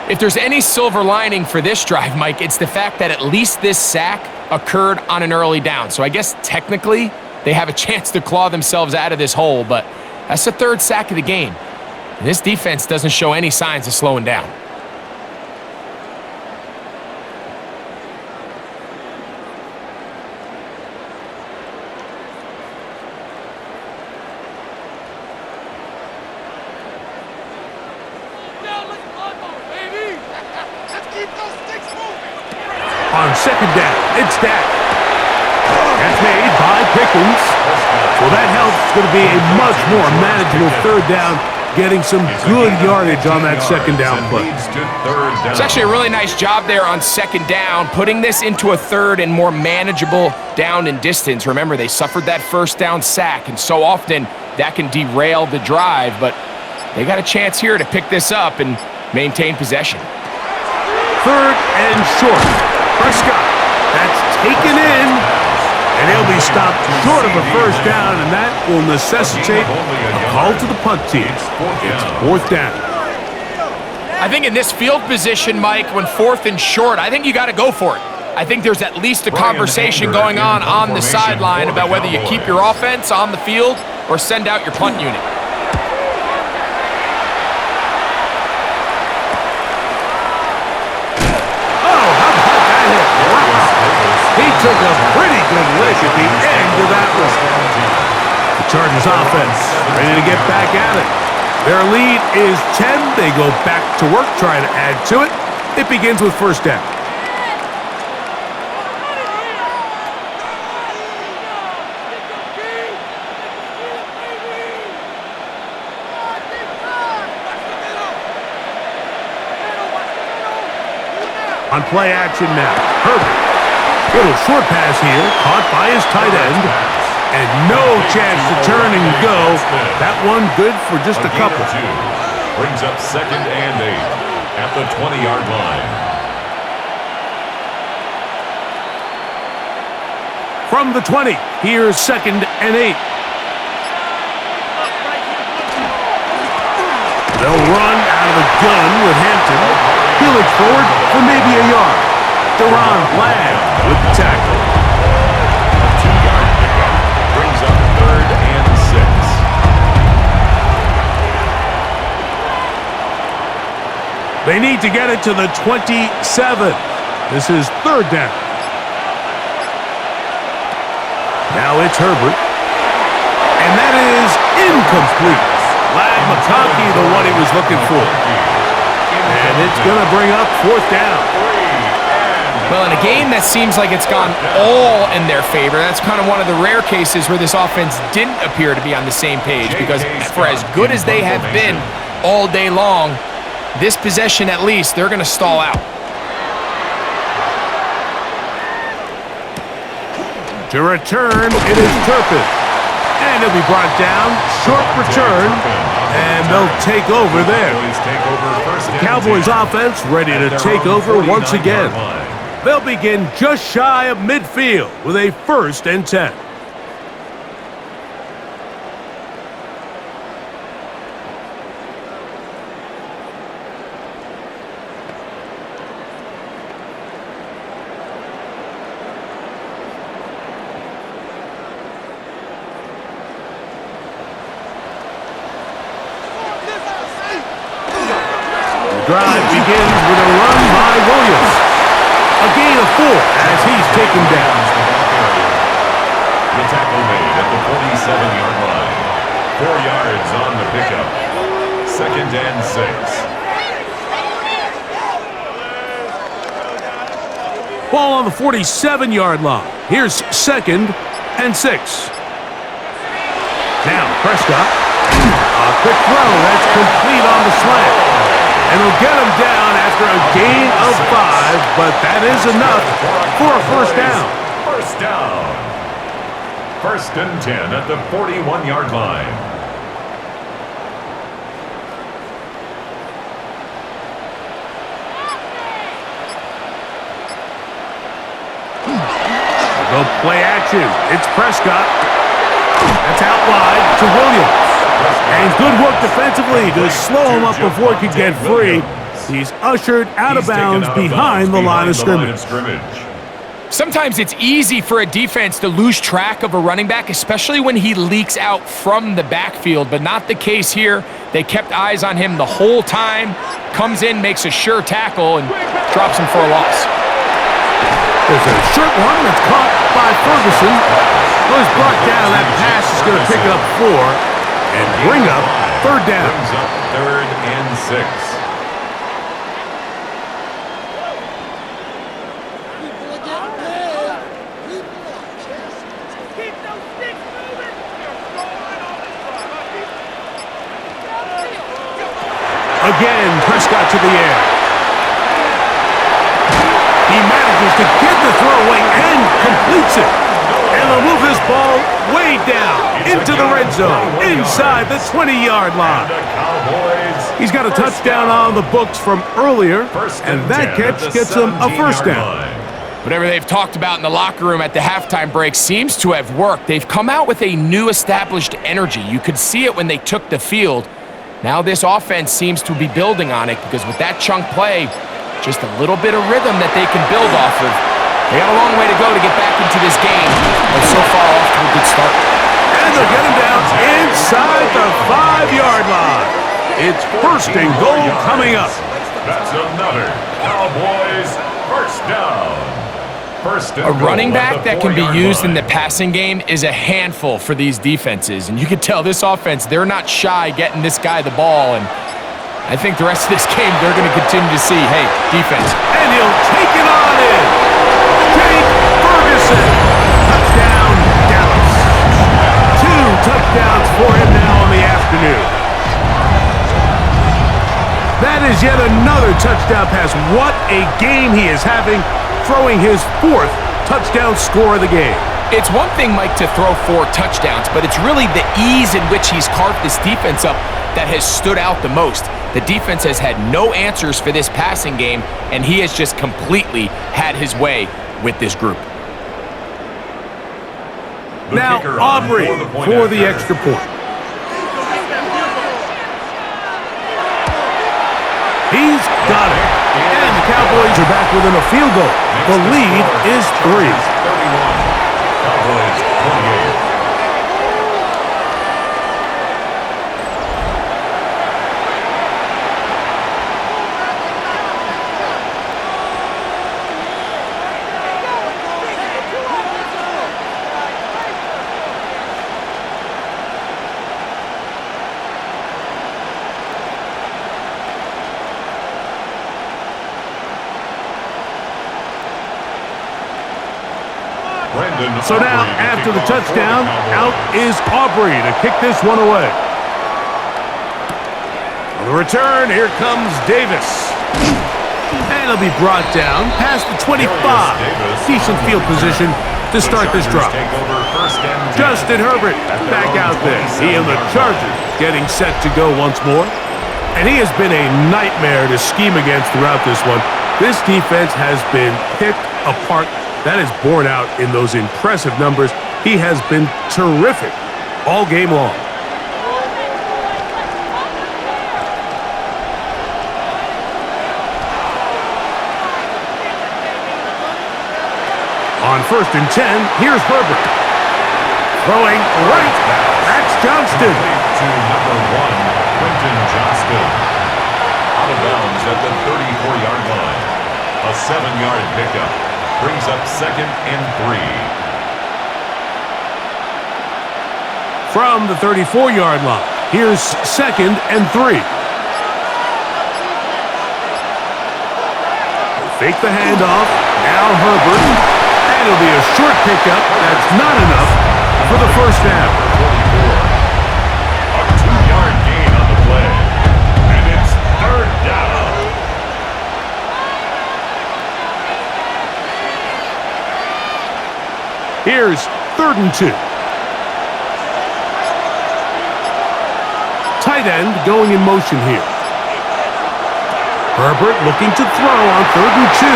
S3: If there's any silver lining for this drive, Mike, it's the fact that at least this sack occurred on an early down. So I guess technically they have a chance to claw themselves out of this hole, but that's the 3rd sack of the game. And this defense doesn't show any signs of slowing down.
S1: On second down, it's Dak. That's made by Pickens. Well, that helps. It's going to be a much more manageable 3rd down, getting some good yardage on that second down play.
S3: It's actually a really nice job there on second down, putting this into a 3rd and more manageable down and distance. Remember, they suffered that first down sack, and so often that can derail the drive, but they got a chance here to pick this up and maintain possession.
S1: 3rd and short. Prescott, that's taken in, and he'll be stopped short of a first down, and that will necessitate a call to the punt team. It's 4th down.
S3: I think in this field position, Mike, when 4th and short, I think you got to go for it. I think there's at least a conversation going on the sideline about whether you keep your offense on the field or send out your punt unit.
S1: He took a pretty good lick at the end of that one. The Chargers offense ready to get back at it. Their lead is 10. They go back to work trying to add to it. It begins with first down. On play action now, Herbert. Little short pass here, caught by his tight end, and no chance to turn and go. That one good for just a couple.
S2: Brings up 2nd and 8 at the 20-yard line.
S1: From the 20, here's 2nd and 8. They'll run out of the gun with Hampton. He looks forward for maybe a yard. Deron Bland with the tackle.
S2: A 2-yard pickup brings up 3rd and 6.
S1: They need to get it to the 27. This is 3rd down. Now it's Herbert. And that is incomplete. Ladd McConkey, the one he was looking for. And it's going to bring up 4th down.
S3: Well, in a game that seems like it's gone all in their favor, that's kind of one of the rare cases where this offense didn't appear to be on the same page, because for as good as they have been all day long, this possession at least, they're going to stall out.
S1: To return, it is Turpin. And he'll be brought down, short return, and they'll take over there. The Cowboys offense ready to take over once again. They'll begin just shy of midfield with a 1st and 10. The drive begins with a run by Williams. A gain of 4 as he's taken down.
S2: The tackle made at the 47-yard line. 4 yards on the pickup. 2nd and 6.
S1: Ball on the 47-yard line. Here's 2nd and 6. Now Prescott. A quick throw. That's complete on the slant. And he'll get him down after a gain of 5, but that is enough for a first down.
S2: First down. 1st and 10 at the 41-yard line.
S1: Go play action. It's Prescott. That's out wide to Williams. And good work defensively to slow him up before he could get free. He's ushered out of bounds behind the line of scrimmage.
S3: Sometimes it's easy for a defense to lose track of a running back, especially when he leaks out from the backfield, but not the case here. They kept eyes on him the whole time. Comes in, makes a sure tackle, and drops him for a loss.
S1: There's a short one that's caught by Ferguson. Was brought down. That pass is going to pick up 4 and bring up 3rd down.
S2: Brings up 3rd and 6.
S4: Keep those sticks moving.
S1: Again, Prescott to the air. He manages to get the throw away and completes it. And they'll move this ball way down into the red zone, inside the 20-yard line. He's got a touchdown on the books from earlier, and that catch gets him a first down.
S3: Whatever they've talked about in the locker room at the halftime break seems to have worked. They've come out with a new established energy. You could see it when they took the field. Now this offense seems to be building on it because with that chunk play, just a little bit of rhythm that they can build off of. They got a long way to go to get back into this game, but so far off to a good start.
S1: And they'll get him down inside the 5-yard line. It's 1st and goal coming up.
S2: That's another Cowboys first down.
S3: A running back that can be used in the passing game is a handful for these defenses. And you can tell this offense, they're not shy getting this guy the ball. And I think the rest of this game, they're going to continue to see, hey, defense.
S1: And he'll take it on in. Jake Ferguson. Touchdown, Dallas. 2 touchdowns for him now on the afternoon. That is yet another touchdown pass. What a game he is having, throwing his 4th touchdown score of the game.
S3: It's one thing, Mike, to throw 4 touchdowns, but it's really the ease in which he's carved this defense up that has stood out the most. The defense has had no answers for this passing game, and he has just completely had his way with this group.
S1: Now Aubrey for the extra point. He's got it. And the Cowboys are back within a field goal. The lead is 3.
S2: 31. Cowboys 28.
S1: So now, after the touchdown, out is Aubrey to kick this one away. On the return, here comes Davis. And he'll be brought down past the 25. Decent field position to start this drive. Justin Herbert back out there. He and the Chargers getting set to go once more. And he has been a nightmare to scheme against throughout this one. This defense has been picked apart. That is borne out in those impressive numbers. He has been terrific all game long. On 1st and 10, here's Herbert. Throwing right. That's Johnston.
S2: To number 1, Quentin Johnston. Out of bounds at the 34-yard line. A 7-yard pickup. Brings up 2nd and 3.
S1: From the 34-yard line, here's 2nd and 3. Fake the handoff. Now Herbert. And it'll be a short pickup. That's not enough for the first down.
S2: 44. A 2-yard gain on the play. And it's third down.
S1: Here's 3rd and 2. Tight end going in motion here. Herbert looking to throw on 3rd and 2.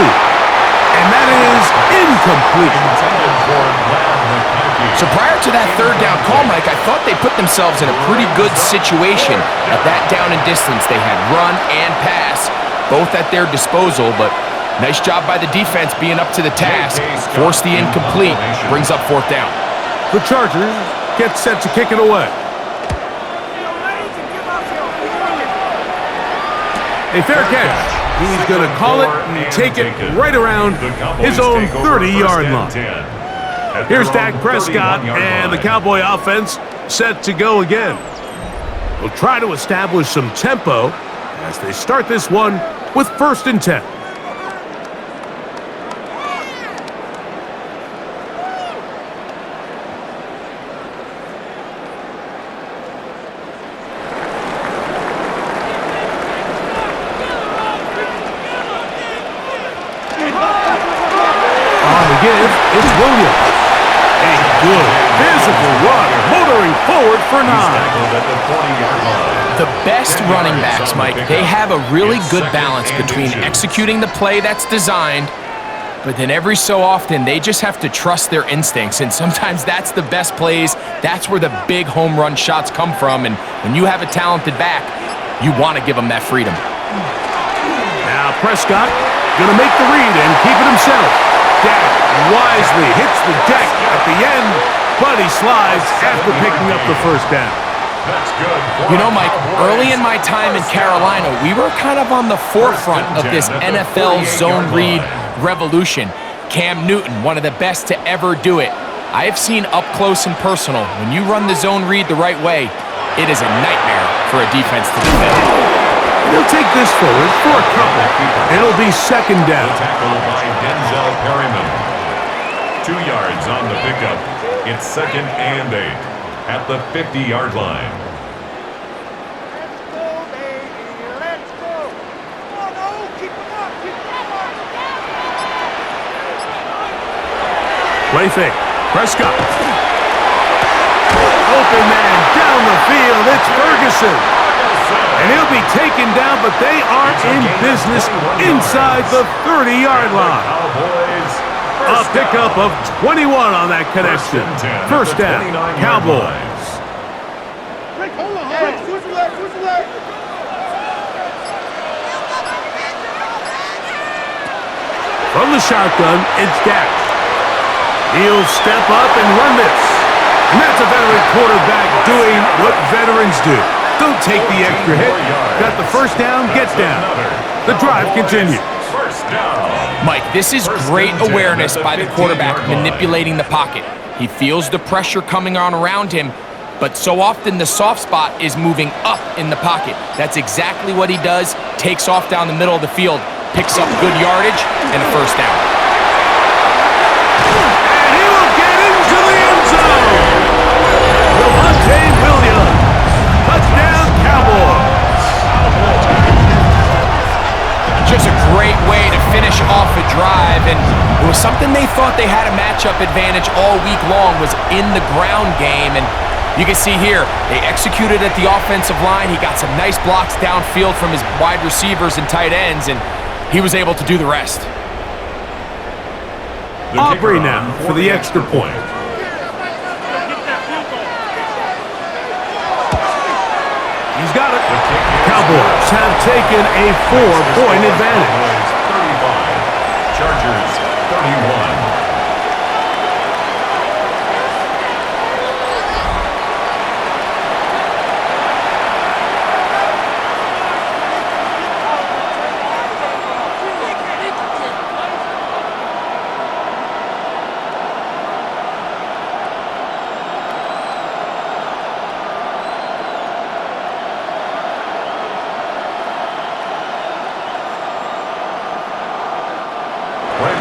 S1: And that is incomplete.
S2: Intended for Brad McCarthy.
S3: So prior to that third down call, Mike, I thought they put themselves in a pretty good situation at that down and distance. They had run and pass, both at their disposal, but nice job by the defense being up to the task. Force the incomplete, brings up 4th down.
S1: The Chargers get set to kick it away. A fair catch. He's going to call it and take it right around his own 30-yard line. Here's Dak Prescott and the Cowboy offense set to go again. They'll try to establish some tempo as they start this one with 1st and 10. It's Williams. A good physical run, motoring forward for 9.
S3: The best running backs, Mike, they have a really good balance between executing the play that's designed, but then every so often they just have to trust their instincts, and sometimes that's the best plays. That's where the big home run shots come from, and when you have a talented back, you want to give them that freedom.
S1: Now Prescott going to make the read and keep it himself. Dak wisely hits the deck at the end, but he slides after picking up the first down.
S2: That's good.
S3: You know, Mike, early in my time in Carolina, we were kind of on the forefront of this NFL zone read revolution. Cam Newton, one of the best to ever do it. I have seen up close and personal, when you run the zone read the right way, it is a nightmare for a defense to defend.
S1: They'll take this forward for a couple. It'll be 2nd down.
S2: Tackled by Denzel Perryman. 2 yards on the pickup. It's 2nd and 8 at the 50-yard line.
S4: Let's go, baby. Let's go. Come on, no. Keep it up. Keep it up.
S1: Play fake. Prescott. Open man down the field. It's Ferguson. And he'll be taken down, but they are in business inside the 30-yard line. A pickup of 21 on that connection. First down, Cowboys.
S4: Hold on. Switch your leg. Switch your leg.
S1: From the shotgun, it's Dak. He'll step up and run this. And that's a veteran quarterback doing what veterans do. Don't take the extra hit. Got the first down, get down. The drive continues.
S3: Mike, this is great awareness by the quarterback manipulating the pocket. He feels the pressure coming on around him, but so often the soft spot is moving up in the pocket. That's exactly what he does. Takes off down the middle of the field, picks up good yardage, and a first down.
S1: And he will get into the end zone. Javonte Williams. Touchdown, Cowboys.
S3: Just a great way to finish off a drive, and it was something they thought they had a matchup advantage all week long, was in the ground game, and you can see here, they executed at the offensive line. He got some nice blocks downfield from his wide receivers and tight ends, and he was able to do the rest.
S1: Aubrey now for the extra point. He's got it. The Cowboys have taken a 4-point advantage.
S2: 35. Chargers 31.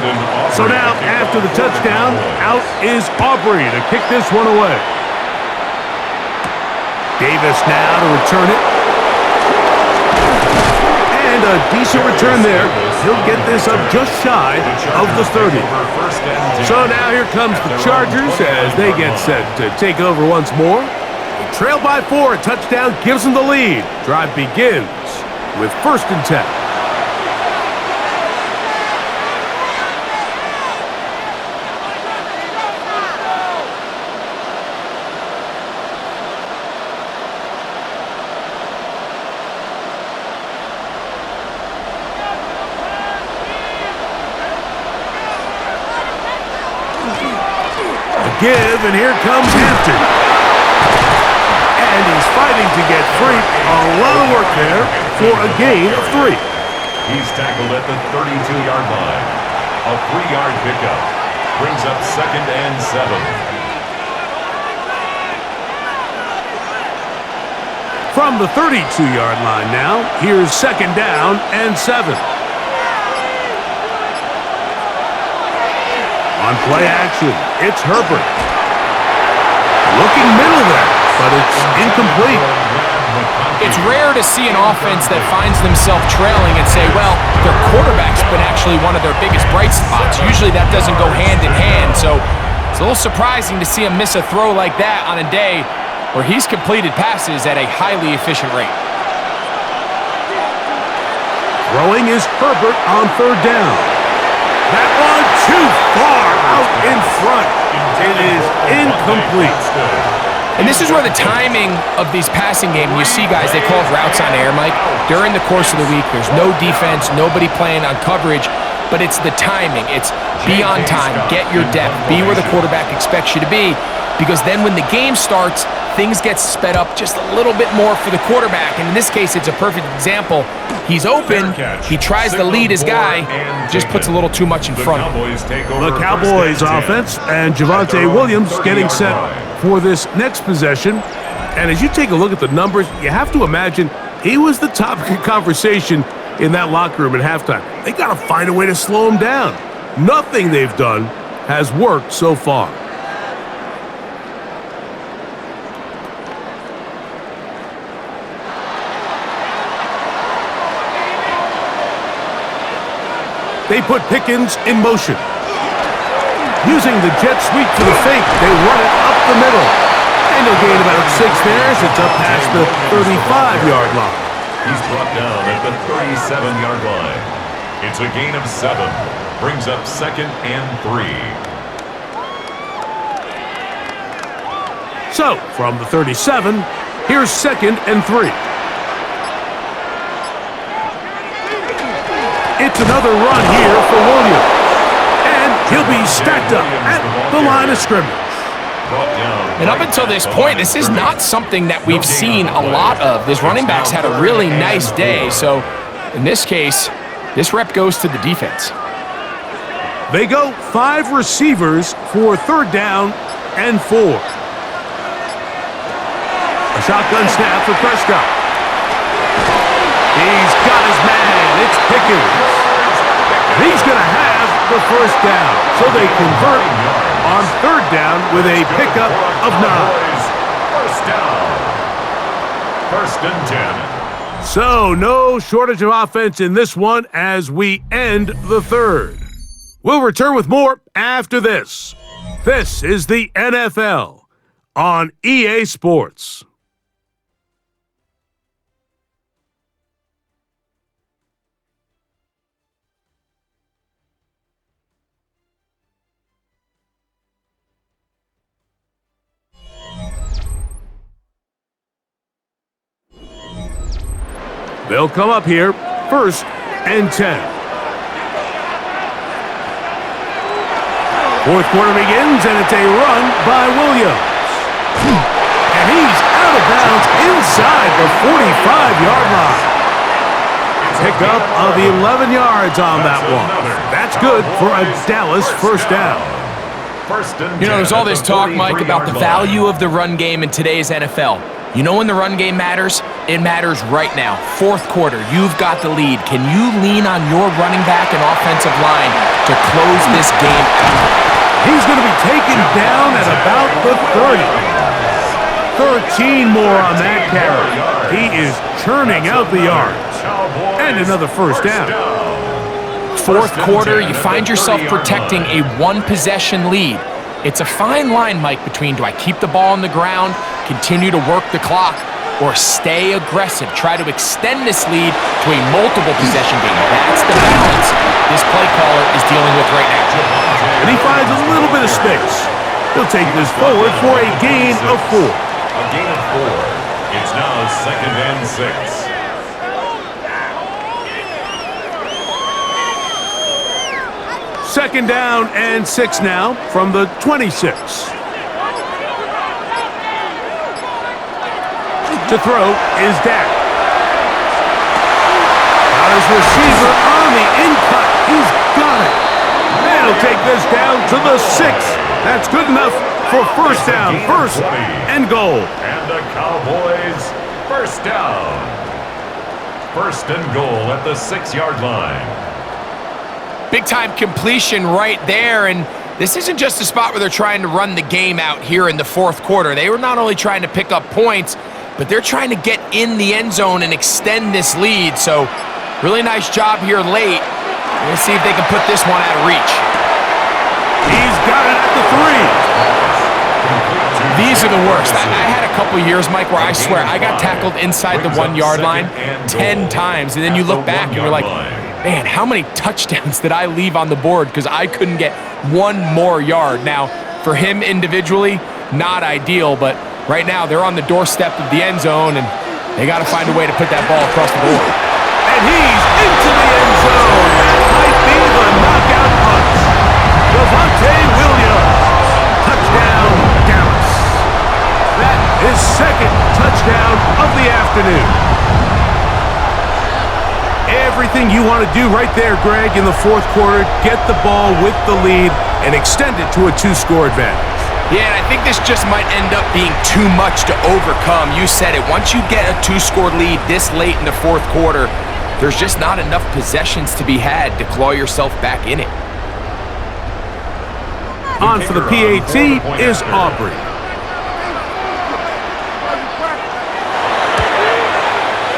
S2: Brandon Aubrey
S1: So now,
S2: to kick
S1: after
S2: off
S1: the
S2: for
S1: touchdown,
S2: Cowboys.
S1: out is Aubrey to kick this one away. Davis now to return it. And a decent return there. He'll get this up just shy of the 30. So now here comes the Chargers as they get set to take over once more. They trail by 4. A touchdown gives them the lead. Drive begins with 1st and 10. Give, and here comes Hampton. And he's fighting to get free. A lot of work there for a gain of 3.
S2: He's tackled at the 32-yard line. A 3-yard pickup brings up 2nd and 7.
S1: From the 32-yard line now, here's 2nd down and 7. On play action, it's Herbert. Looking middle there, but it's incomplete.
S3: It's rare to see an offense that finds themselves trailing and say, well, their quarterback's been actually one of their biggest bright spots. Usually that doesn't go hand in hand, so it's a little surprising to see him miss a throw like that on a day where he's completed passes at a highly efficient rate.
S1: Throwing is Herbert on 3rd down. That one too far out in front. It is incomplete.
S3: And this is where the timing of these passing games, you see guys, they call routes on air, Mike. During the course of the week, there's no defense, nobody playing on coverage, but it's the timing. It's be on time, get your depth, be where the quarterback expects you to be, because then when the game starts, things get sped up just a little bit more for the quarterback. And in this case, it's a perfect example. He's open, he tries to lead his guy, just puts a little too much in front of him.
S1: The Cowboys offense and Javonte Williams getting set for this next possession. And as you take a look at the numbers, you have to imagine he was the topic of conversation in that locker room at halftime. They got to find a way to slow him down. Nothing they've done has worked so far. They put Pickens in motion. Using the jet sweep for the fake, they run it up the middle. And they'll gain about 6 there as it's up past the 35-yard line.
S2: He's brought down at the 37-yard line. It's a gain of 7. Brings up 2nd and 3.
S1: So, from the 37, here's 2nd and 3. It's another run here for Williams. And he'll be stacked up at the line of scrimmage.
S3: And up until this point, this is not something that we've seen a lot of. This running back's had a really nice day. So, in this case, this rep goes to the defense.
S1: They go 5 receivers for 3rd down and 4. A shotgun snap for Prescott. He's got his man. It's Pickens. He's going to have the 1st down. So they convert on 3rd down with a pickup of 9.
S2: 1st down. 1st and 10.
S1: So no shortage of offense in this one as we end the 3rd. We'll return with more after this. This is the NFL on EA Sports. They'll come up here, 1st and 10. 4th quarter begins, and it's a run by Williams. And he's out of bounds inside the 45-yard line. Pickup of 11 yards on that one. That's good for a Dallas 1st down.
S3: You know, there's all this talk, Mike, about the value of the run game in today's NFL. You know when the run game matters? It matters right now. Fourth quarter, you've got the lead. Can you lean on your running back and offensive line to close this game out?
S1: He's going to be taken down at about the 30. 13 more on that carry. He is churning out the yards. And another first down.
S3: Fourth quarter, you find yourself protecting a one-possession lead. It's a fine line, Mike, between do I keep the ball on the ground, continue to work the clock, or stay aggressive, try to extend this lead to a multiple possession game. That's the balance this play caller is dealing with right now.
S1: And he finds a little bit of space. He'll take this forward for a gain of 4.
S2: A gain of 4. It's now 2nd and 6.
S1: Second down and 6 now from the 26. To throw is Dak. Got his receiver on the in-cut. He's got it. And he'll take this down to the 6. That's good enough for first down. First and goal.
S2: And the Cowboys first down. First and goal at the 6-yard line.
S3: Big-time completion right there, and this isn't just a spot where they're trying to run the game out here in the fourth quarter. They were not only trying to pick up points, but they're trying to get in the end zone and extend this lead. So, really nice job here late. Let's see if they can put this one out of reach.
S1: He's got it at the 3.
S3: These are the worst. I had a couple years, Mike, where I swear I got tackled inside the 1-yard line 10 times, and then you look back and you're like, man, how many touchdowns did I leave on the board because I couldn't get one more yard? Now, for him individually, not ideal, but right now they're on the doorstep of the end zone, and they got to find a way to put that ball across the board.
S1: And he's into the end zone. That might be the knockout punch. Devontae Williams. Touchdown, Dallas. That is second touchdown of the afternoon. Everything you want to do right there, Greg, in the fourth quarter, get the ball with the lead and extend it to a 2-score advantage.
S3: Yeah, and I think this just might end up being too much to overcome. You said it. Once you get a 2-score lead this late in the fourth quarter, there's just not enough possessions to be had to claw yourself back in it.
S1: On for the PAT is Aubrey.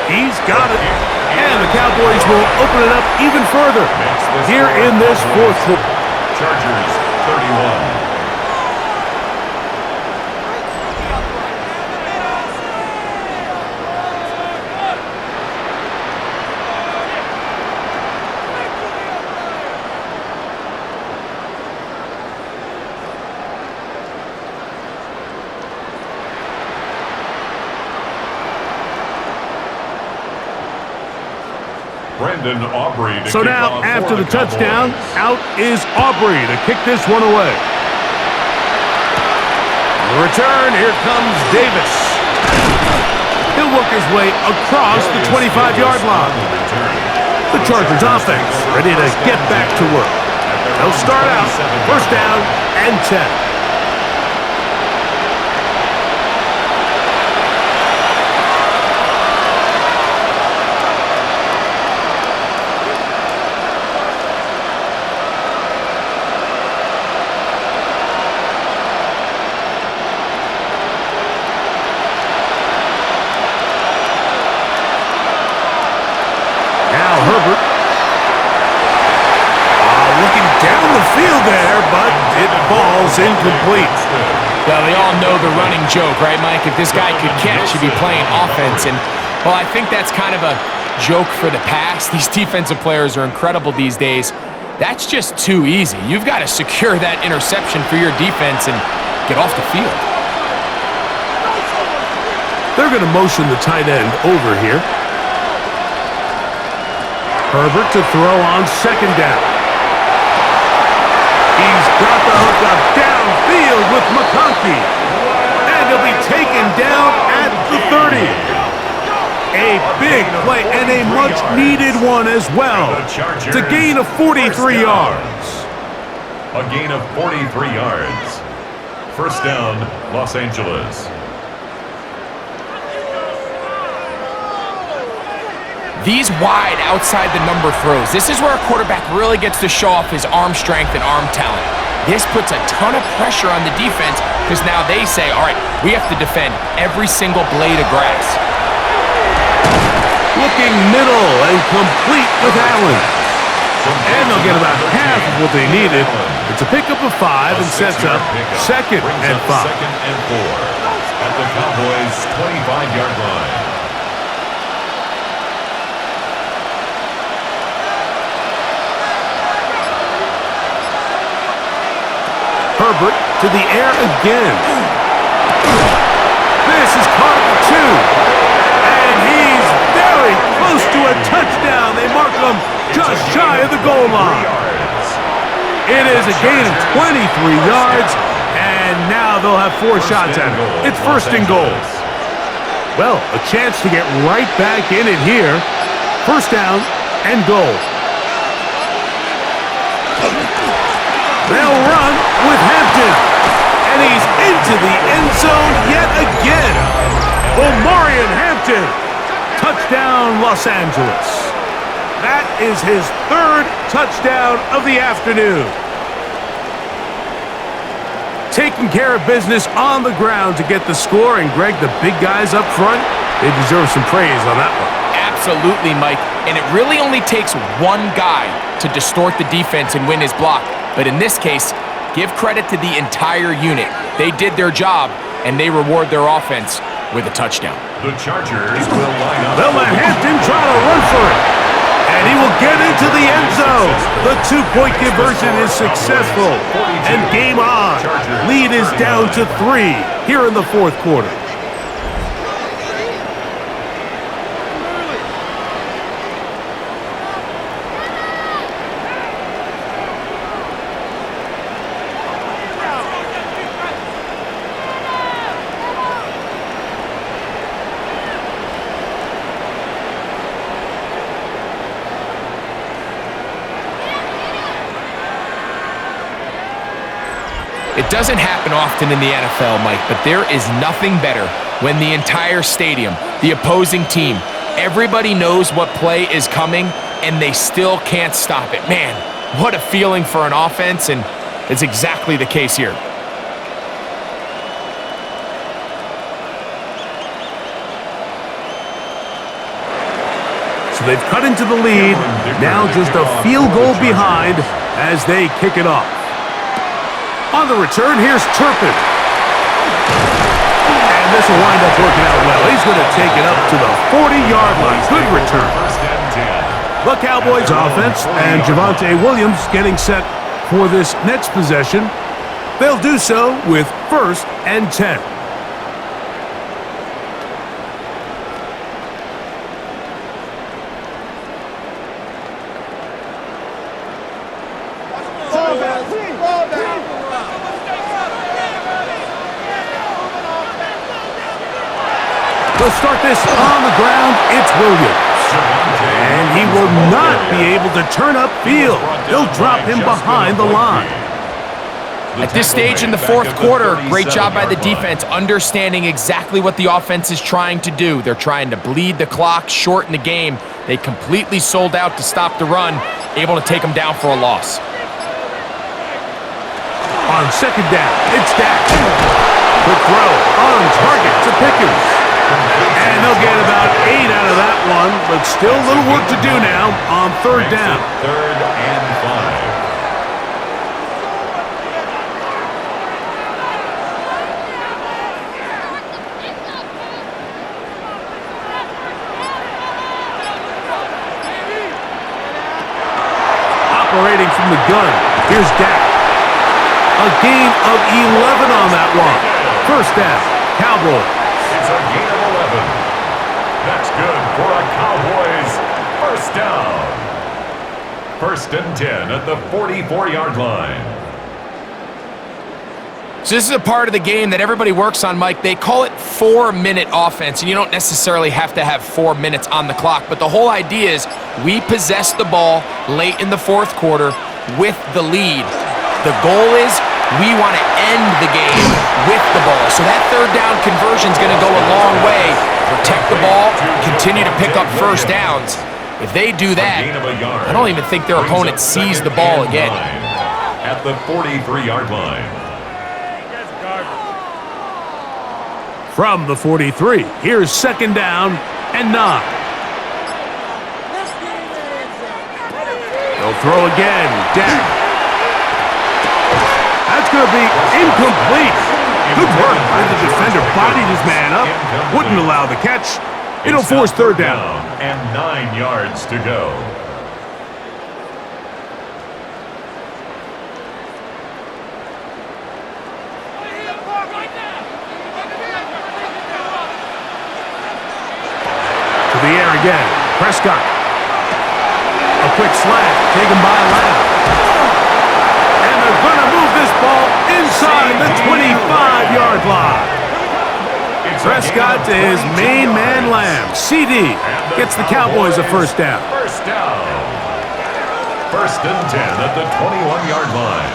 S1: He's got it. And the Cowboys will open it up even further here in this fourth quarter.
S2: Chargers 31.
S1: So now, after the touchdown, out is Aubrey to kick this one away. On the return, here comes Davis. He'll work his way across the 25-yard line. The Chargers offense ready to get back to work. They'll start out first down and 10. Herbert. Looking down the field there, but it falls incomplete.
S3: Well, they all know the running joke, right, Mike? If this guy could catch, he'd be playing offense. And, well, I think that's kind of a joke for the past. These defensive players are incredible these days. That's just too easy. You've got to secure that interception for your defense and get off the field.
S1: They're going to motion the tight end over here. Herbert to throw on second down. He's got the hook up downfield with McConkey. And he'll be taken down at the 30. A big play and a much-needed one as well. It's a gain of 43 yards.
S2: A gain of 43 yards. First down, Los Angeles.
S3: These wide outside the number throws, this is where a quarterback really gets to show off his arm strength and arm talent. This puts a ton of pressure on the defense because now they say, all right, we have to defend every single blade of grass.
S1: Looking middle and complete with Allen. And they'll get about half of what they needed. It's a pickup of 5 and sets up 2nd and 5.
S2: 2nd and 4 at the Cowboys' 25-yard line.
S1: Herbert to the air again. This is caught at 2. And he's very close to a touchdown. They mark him just shy of the goal line. It is a gain of 23 yards, and now they'll have 4 shots at it. It's 1st and goal. Well, a chance to get right back in it here. 1st down and goal. They'll run with Hampton, and he's into the end zone yet again. Omarion Hampton, touchdown Los Angeles. That is his 3rd touchdown of the afternoon. Taking care of business on the ground to get the score, and Greg, the big guys up front, they deserve some praise on that one.
S3: Absolutely, Mike, and it really only takes one guy to distort the defense and win his block. But in this case, give credit to the entire unit. They did their job, and they reward their offense with a touchdown.
S2: The Chargers will line up.
S1: They'll let Hampton try to run for it, and he will get into the end zone. The 2-point conversion is successful, and game on. Lead is down to 3 here in the 4th quarter.
S3: It doesn't happen often in the NFL, Mike, but there is nothing better when the entire stadium, the opposing team, everybody knows what play is coming, and they still can't stop it. Man, what a feeling for an offense, and it's exactly the case here.
S1: So they've cut into the lead, now just a field goal behind as they kick it off. On the return, here's Turpin. And this will wind up working out well. He's going to take it up to the 40-yard line. Good return. The Cowboys offense and Javonte Williams getting set for this next possession. They'll do so with 1st and 10. They'll start this on the ground. It's Williams. And he will not be able to turn upfield. They'll drop him behind the line.
S3: At this stage in the 4th quarter, great job by the defense, understanding exactly what the offense is trying to do. They're trying to bleed the clock, shorten the game. They completely sold out to stop the run, able to take them down for a loss.
S1: On 2nd down, it's Dak. Quick throw on target to Pickens. And they'll get about 8 out of that one, but still a little work to do now on 3rd down.
S2: 3rd and 5.
S1: Operating from the gun, here's Dak. A gain of 11 on that one. 1st down, Cowboys.
S2: It's a gain of 11. That's good for a Cowboys 1st down. 1st and 10 at the 44-yard line.
S3: So this is a part of the game that everybody works on, Mike. They call it 4-minute offense, and you don't necessarily have to have 4 minutes on the clock, but the whole idea is we possess the ball late in the 4th quarter with the lead. The goal is we want to end the game with the ball. So that 3rd down conversion is going to go a long way. Protect the ball, continue continue to pick up first downs. If they do that, I don't even think their opponent sees the ball again.
S2: At the 43-yard line.
S1: From the 43, here's second down and 9. They'll throw again. Dak. That's going to be incomplete. Good work by the defender. Bodied his man up. Wouldn't allow the catch. It'll force third down.
S2: And 9 yards to go.
S1: To the air again. Prescott. A quick slant. Taken by Lamb. And they're going to move this ball inside the 25-yard line. Prescott to his main man, Lamb. CD gets the Cowboys a first down.
S2: First down. First and 10 at the 21-yard line.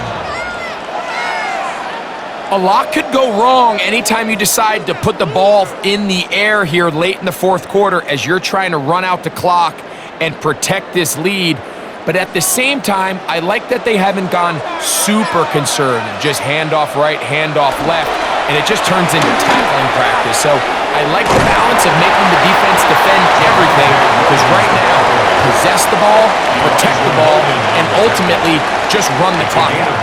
S3: A lot could go wrong anytime you decide to put the ball in the air here late in the fourth quarter as you're trying to run out the clock and protect this lead. But at the same time, I like that they haven't gone super conservative. Just handoff right, handoff left, and it just turns into tackling practice. So I like the balance of making the defense defend everything, because right now, possess the ball, protect the ball, and ultimately just run the clock out.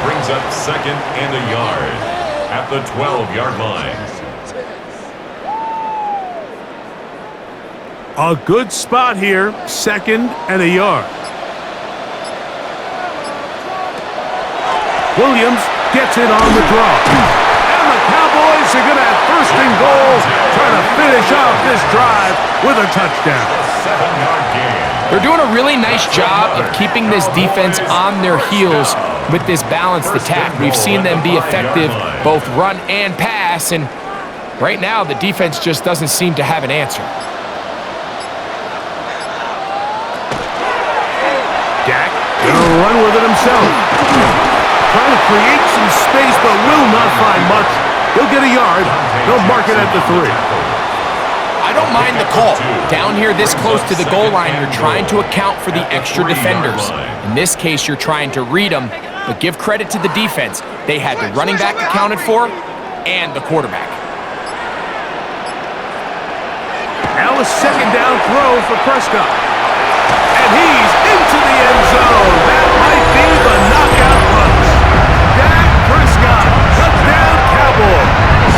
S2: Brings up second and a yard at the 12-yard line.
S1: A good spot here, second and a yard. Williams gets it on the draw. And the Cowboys are going to have first and goal, trying to finish off this drive with a touchdown.
S2: 7-yard gain.
S3: They're doing a really nice job of keeping this defense on their heels with this balanced attack. We've seen them be effective both run and pass, and right now the defense just doesn't seem to have an answer.
S1: Dak gonna run with it himself. Trying to create some space, but will not find much. He'll get a yard. They'll mark it at the 3.
S3: I don't mind the call. Down here this close to the goal line, you're trying to account for the extra defenders. In this case, you're trying to read them, but give credit to the defense. They had the running back accounted for and the quarterback.
S1: Now a second down throw for Prescott. And he's into the end zone. That might be the knockout punch. Dak Prescott, touchdown Cowboys.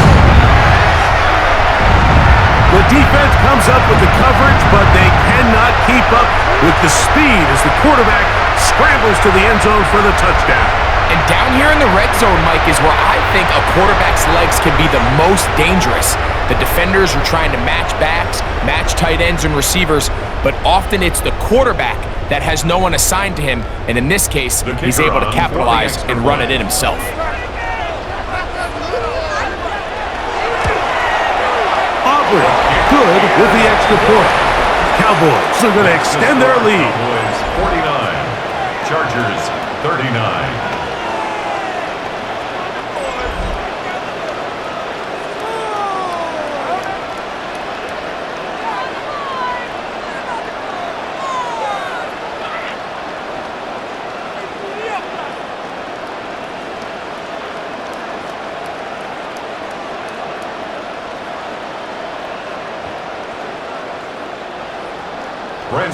S1: The defense comes up with the coverage, but they cannot keep up with the speed as the quarterback scrambles to the end zone for the touchdown.
S3: And down here in the red zone, Mike, is where I think a quarterback's legs can be the most dangerous. The defenders are trying to match backs, match tight ends and receivers, but often it's the quarterback that has no one assigned to him, and in this case, he's able to capitalize and run it in himself.
S1: Aubrey, good with the extra point. Cowboys are going to extend their lead.
S2: Cowboys 49, Chargers 39.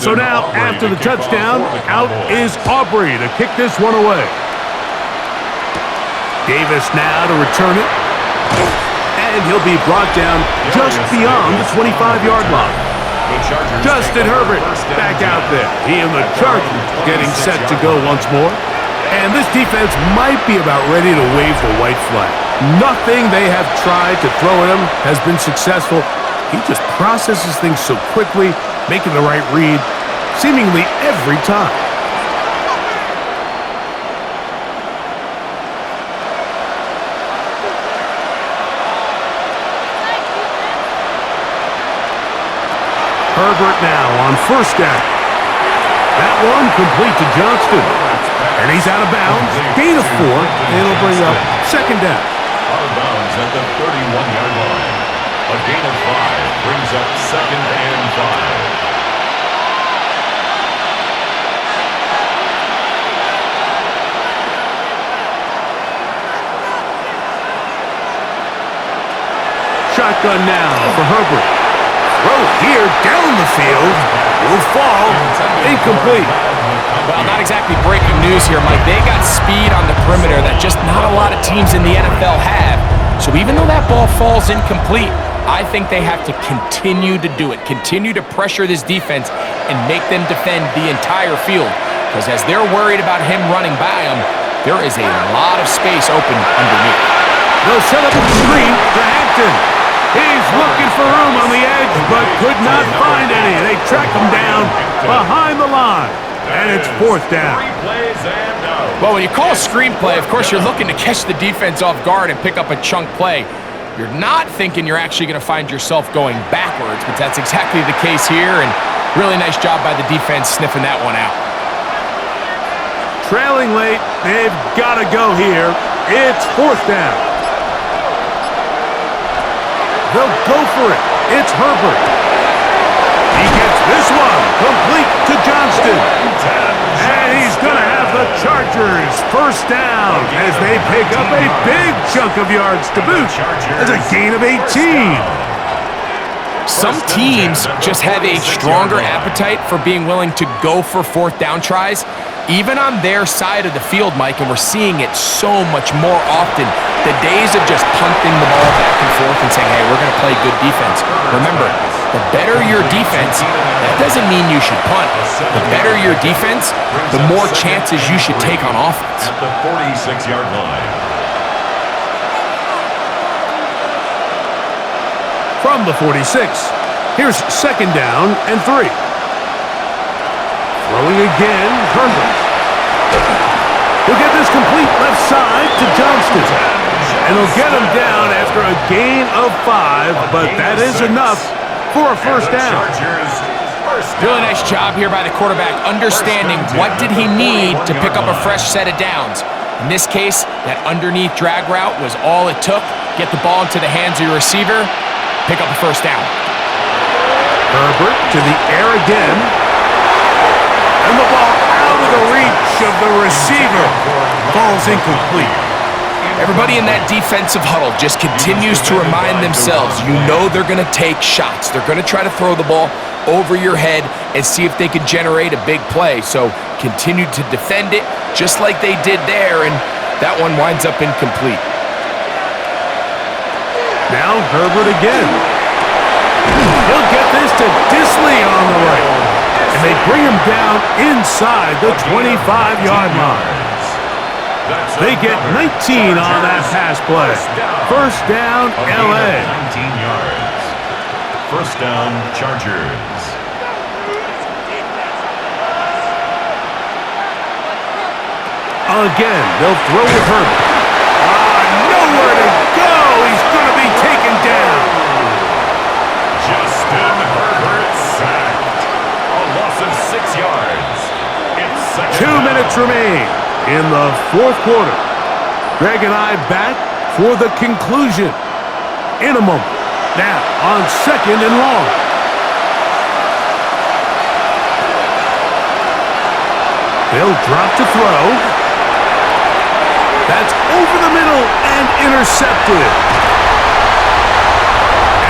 S1: So now, after the touchdown, out is Aubrey to kick this one away. Davis now to return it. And he'll be brought down just beyond the 25-yard line. Justin Herbert back out there. He and the Chargers getting set to go once more. And this defense might be about ready to wave the white flag. Nothing they have tried to throw at him has been successful. He just processes things so quickly, making the right read, seemingly every time. Herbert now on first down. That one complete to Johnston. And he's out of bounds. Gain of 4, and it'll bring up second down.
S2: Out of bounds at the 31-yard line. A gain of 5 brings up 2nd and 5.
S1: Shotgun now for Herbert. Throw here down the field. Will fall. Incomplete.
S3: Well, not exactly breaking news here, Mike. They got speed on the perimeter that just not a lot of teams in the NFL have. So even though that ball falls incomplete, I think they have to continue to do it. Continue to pressure this defense and make them defend the entire field. Because as they're worried about him running by them, there is a lot of space open underneath.
S1: They'll set up a screen for Hampton. He's looking for room on the edge, but could not find any. They track him down behind the line, and it's 4th down.
S3: Well, when you call a screenplay, of course, you're looking to catch the defense off guard and pick up a chunk play. You're not thinking you're actually going to find yourself going backwards, but that's exactly the case here, and really nice job by the defense sniffing that one out.
S1: Trailing late, they've got to go here. It's 4th down. They'll go for it. It's Herbert. He gets this one complete to Johnston. And he's going to have the Chargers 1st down as they pick up a big chunk of yards to boot. That's a gain of 18.
S3: Some teams just have a stronger appetite for being willing to go for 4th down tries, even on their side of the field, Mike, and we're seeing it so much more often. The days of just punting the ball back and forth and saying, hey, we're going to play good defense. Remember, the better your defense, that doesn't mean you should punt. The better your defense, the more chances you should take on offense.
S2: At the 46-yard line.
S1: From the 46, here's 2nd down and 3. Throwing again, Herbert. He'll get this complete left side to Johnston. And he'll get him down after a gain of 5, but that is enough for a 1st down.
S3: Really nice job here by the quarterback, understanding what did he need to pick up a fresh set of downs. In this case, that underneath drag route was all it took. Get the ball into the hands of your receiver, pick up a 1st down.
S1: Herbert to the air again. And the ball out of the reach of the receiver. Ball's incomplete.
S3: Everybody in that defensive huddle just continues to remind themselves, you know they're going to take shots. They're going to try to throw the ball over your head and see if they can generate a big play. So continue to defend it just like they did there, and that one winds up incomplete.
S1: Now Herbert again. He'll get this to Disley on the right. And they bring him down inside the 25-yard line. They get 19 on that pass play. 1st down, L.A.
S2: 19 yards. 1st down, Chargers.
S1: Again, they'll throw with Herbert. Nowhere to go. He's going to be taken down.
S2: Justin Herbert sacked. A loss of 6 yards. It's
S1: 2 minutes remain in the 4th quarter. Greg and I back for the conclusion in a moment. Now on 2nd and long. They'll drop to throw. That's over the middle and intercepted.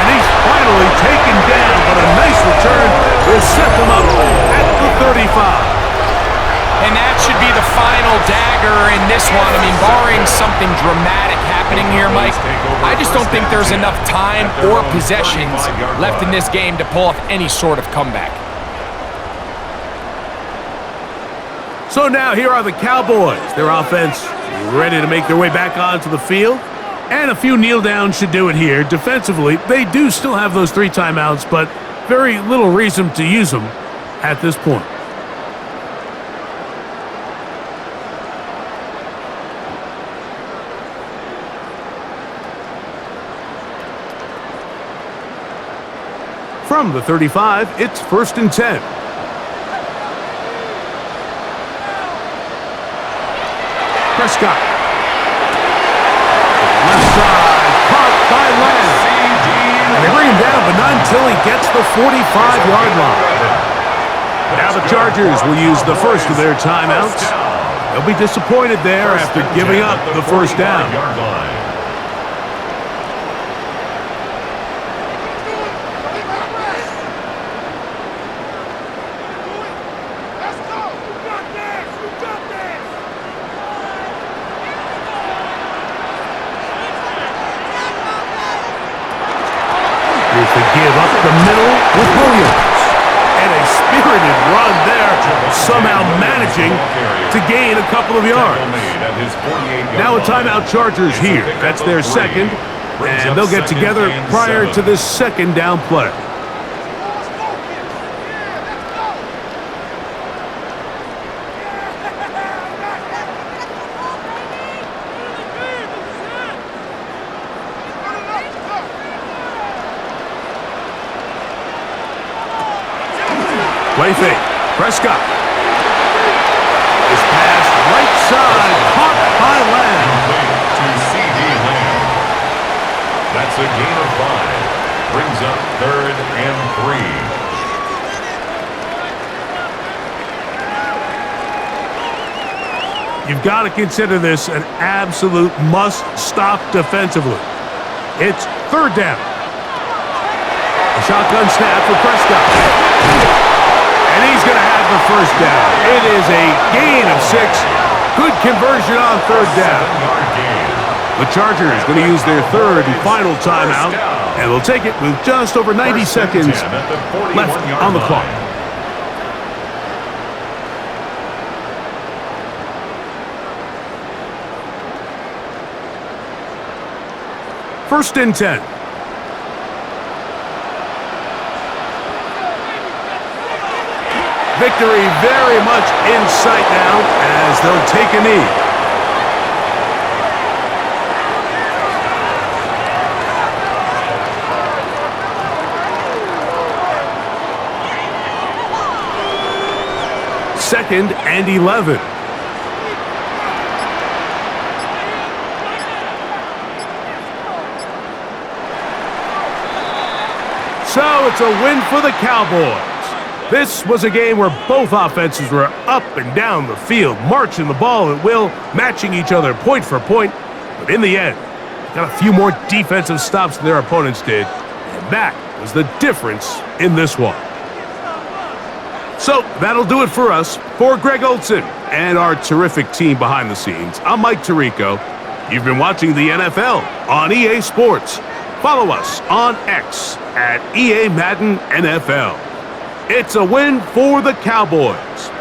S1: And he's finally taken down, but a nice return will set them up at the 35.
S3: And that should be the final dagger in this one. I mean, barring something dramatic happening here, Mike, I just don't think there's enough time or possessions left in this game to pull off any sort of comeback.
S1: So now here are the Cowboys. Their offense ready to make their way back onto the field. And a few kneel downs should do it here. Defensively, they do still have those 3 timeouts, but very little reason to use them at this point. From the 35, it's 1st and 10. Prescott. Left side, caught by Lamb. And they until he gets the 45-yard line. Now the Chargers will use the first of their timeouts. They'll be disappointed there after giving up the first down. Here's the give up the middle with Williams. And a spirited run there, somehow managing to gain a couple of yards. Now a timeout Chargers here. That's their second, and they'll get together prior to this second down play. Play fake. Prescott. His pass right side, caught by Lamb.
S2: To C.D. Lamb. That's a gain of 5. Brings up 3rd and 3.
S1: You've got to consider this an absolute must-stop defensively. It's 3rd down. A shotgun snap for Prescott. And he's going to have the first down. It is a gain of 6. Good conversion on 3rd down. The Chargers going to use their 3rd and final timeout, and they'll take it with just over 90 seconds left on the clock. First and 10. Victory very much in sight now as they'll take a knee. Second and 11. So it's a win for the Cowboys. This was a game where both offenses were up and down the field, marching the ball at will, matching each other point for point. But in the end, they got a few more defensive stops than their opponents did, and that was the difference in this one. So that'll do it for us. For Greg Olson and our terrific team behind the scenes, I'm Mike Tirico. You've been watching the NFL on EA Sports. Follow us on X at EA Madden NFL. It's a win for the Cowboys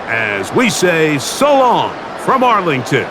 S1: as we say so long from Arlington.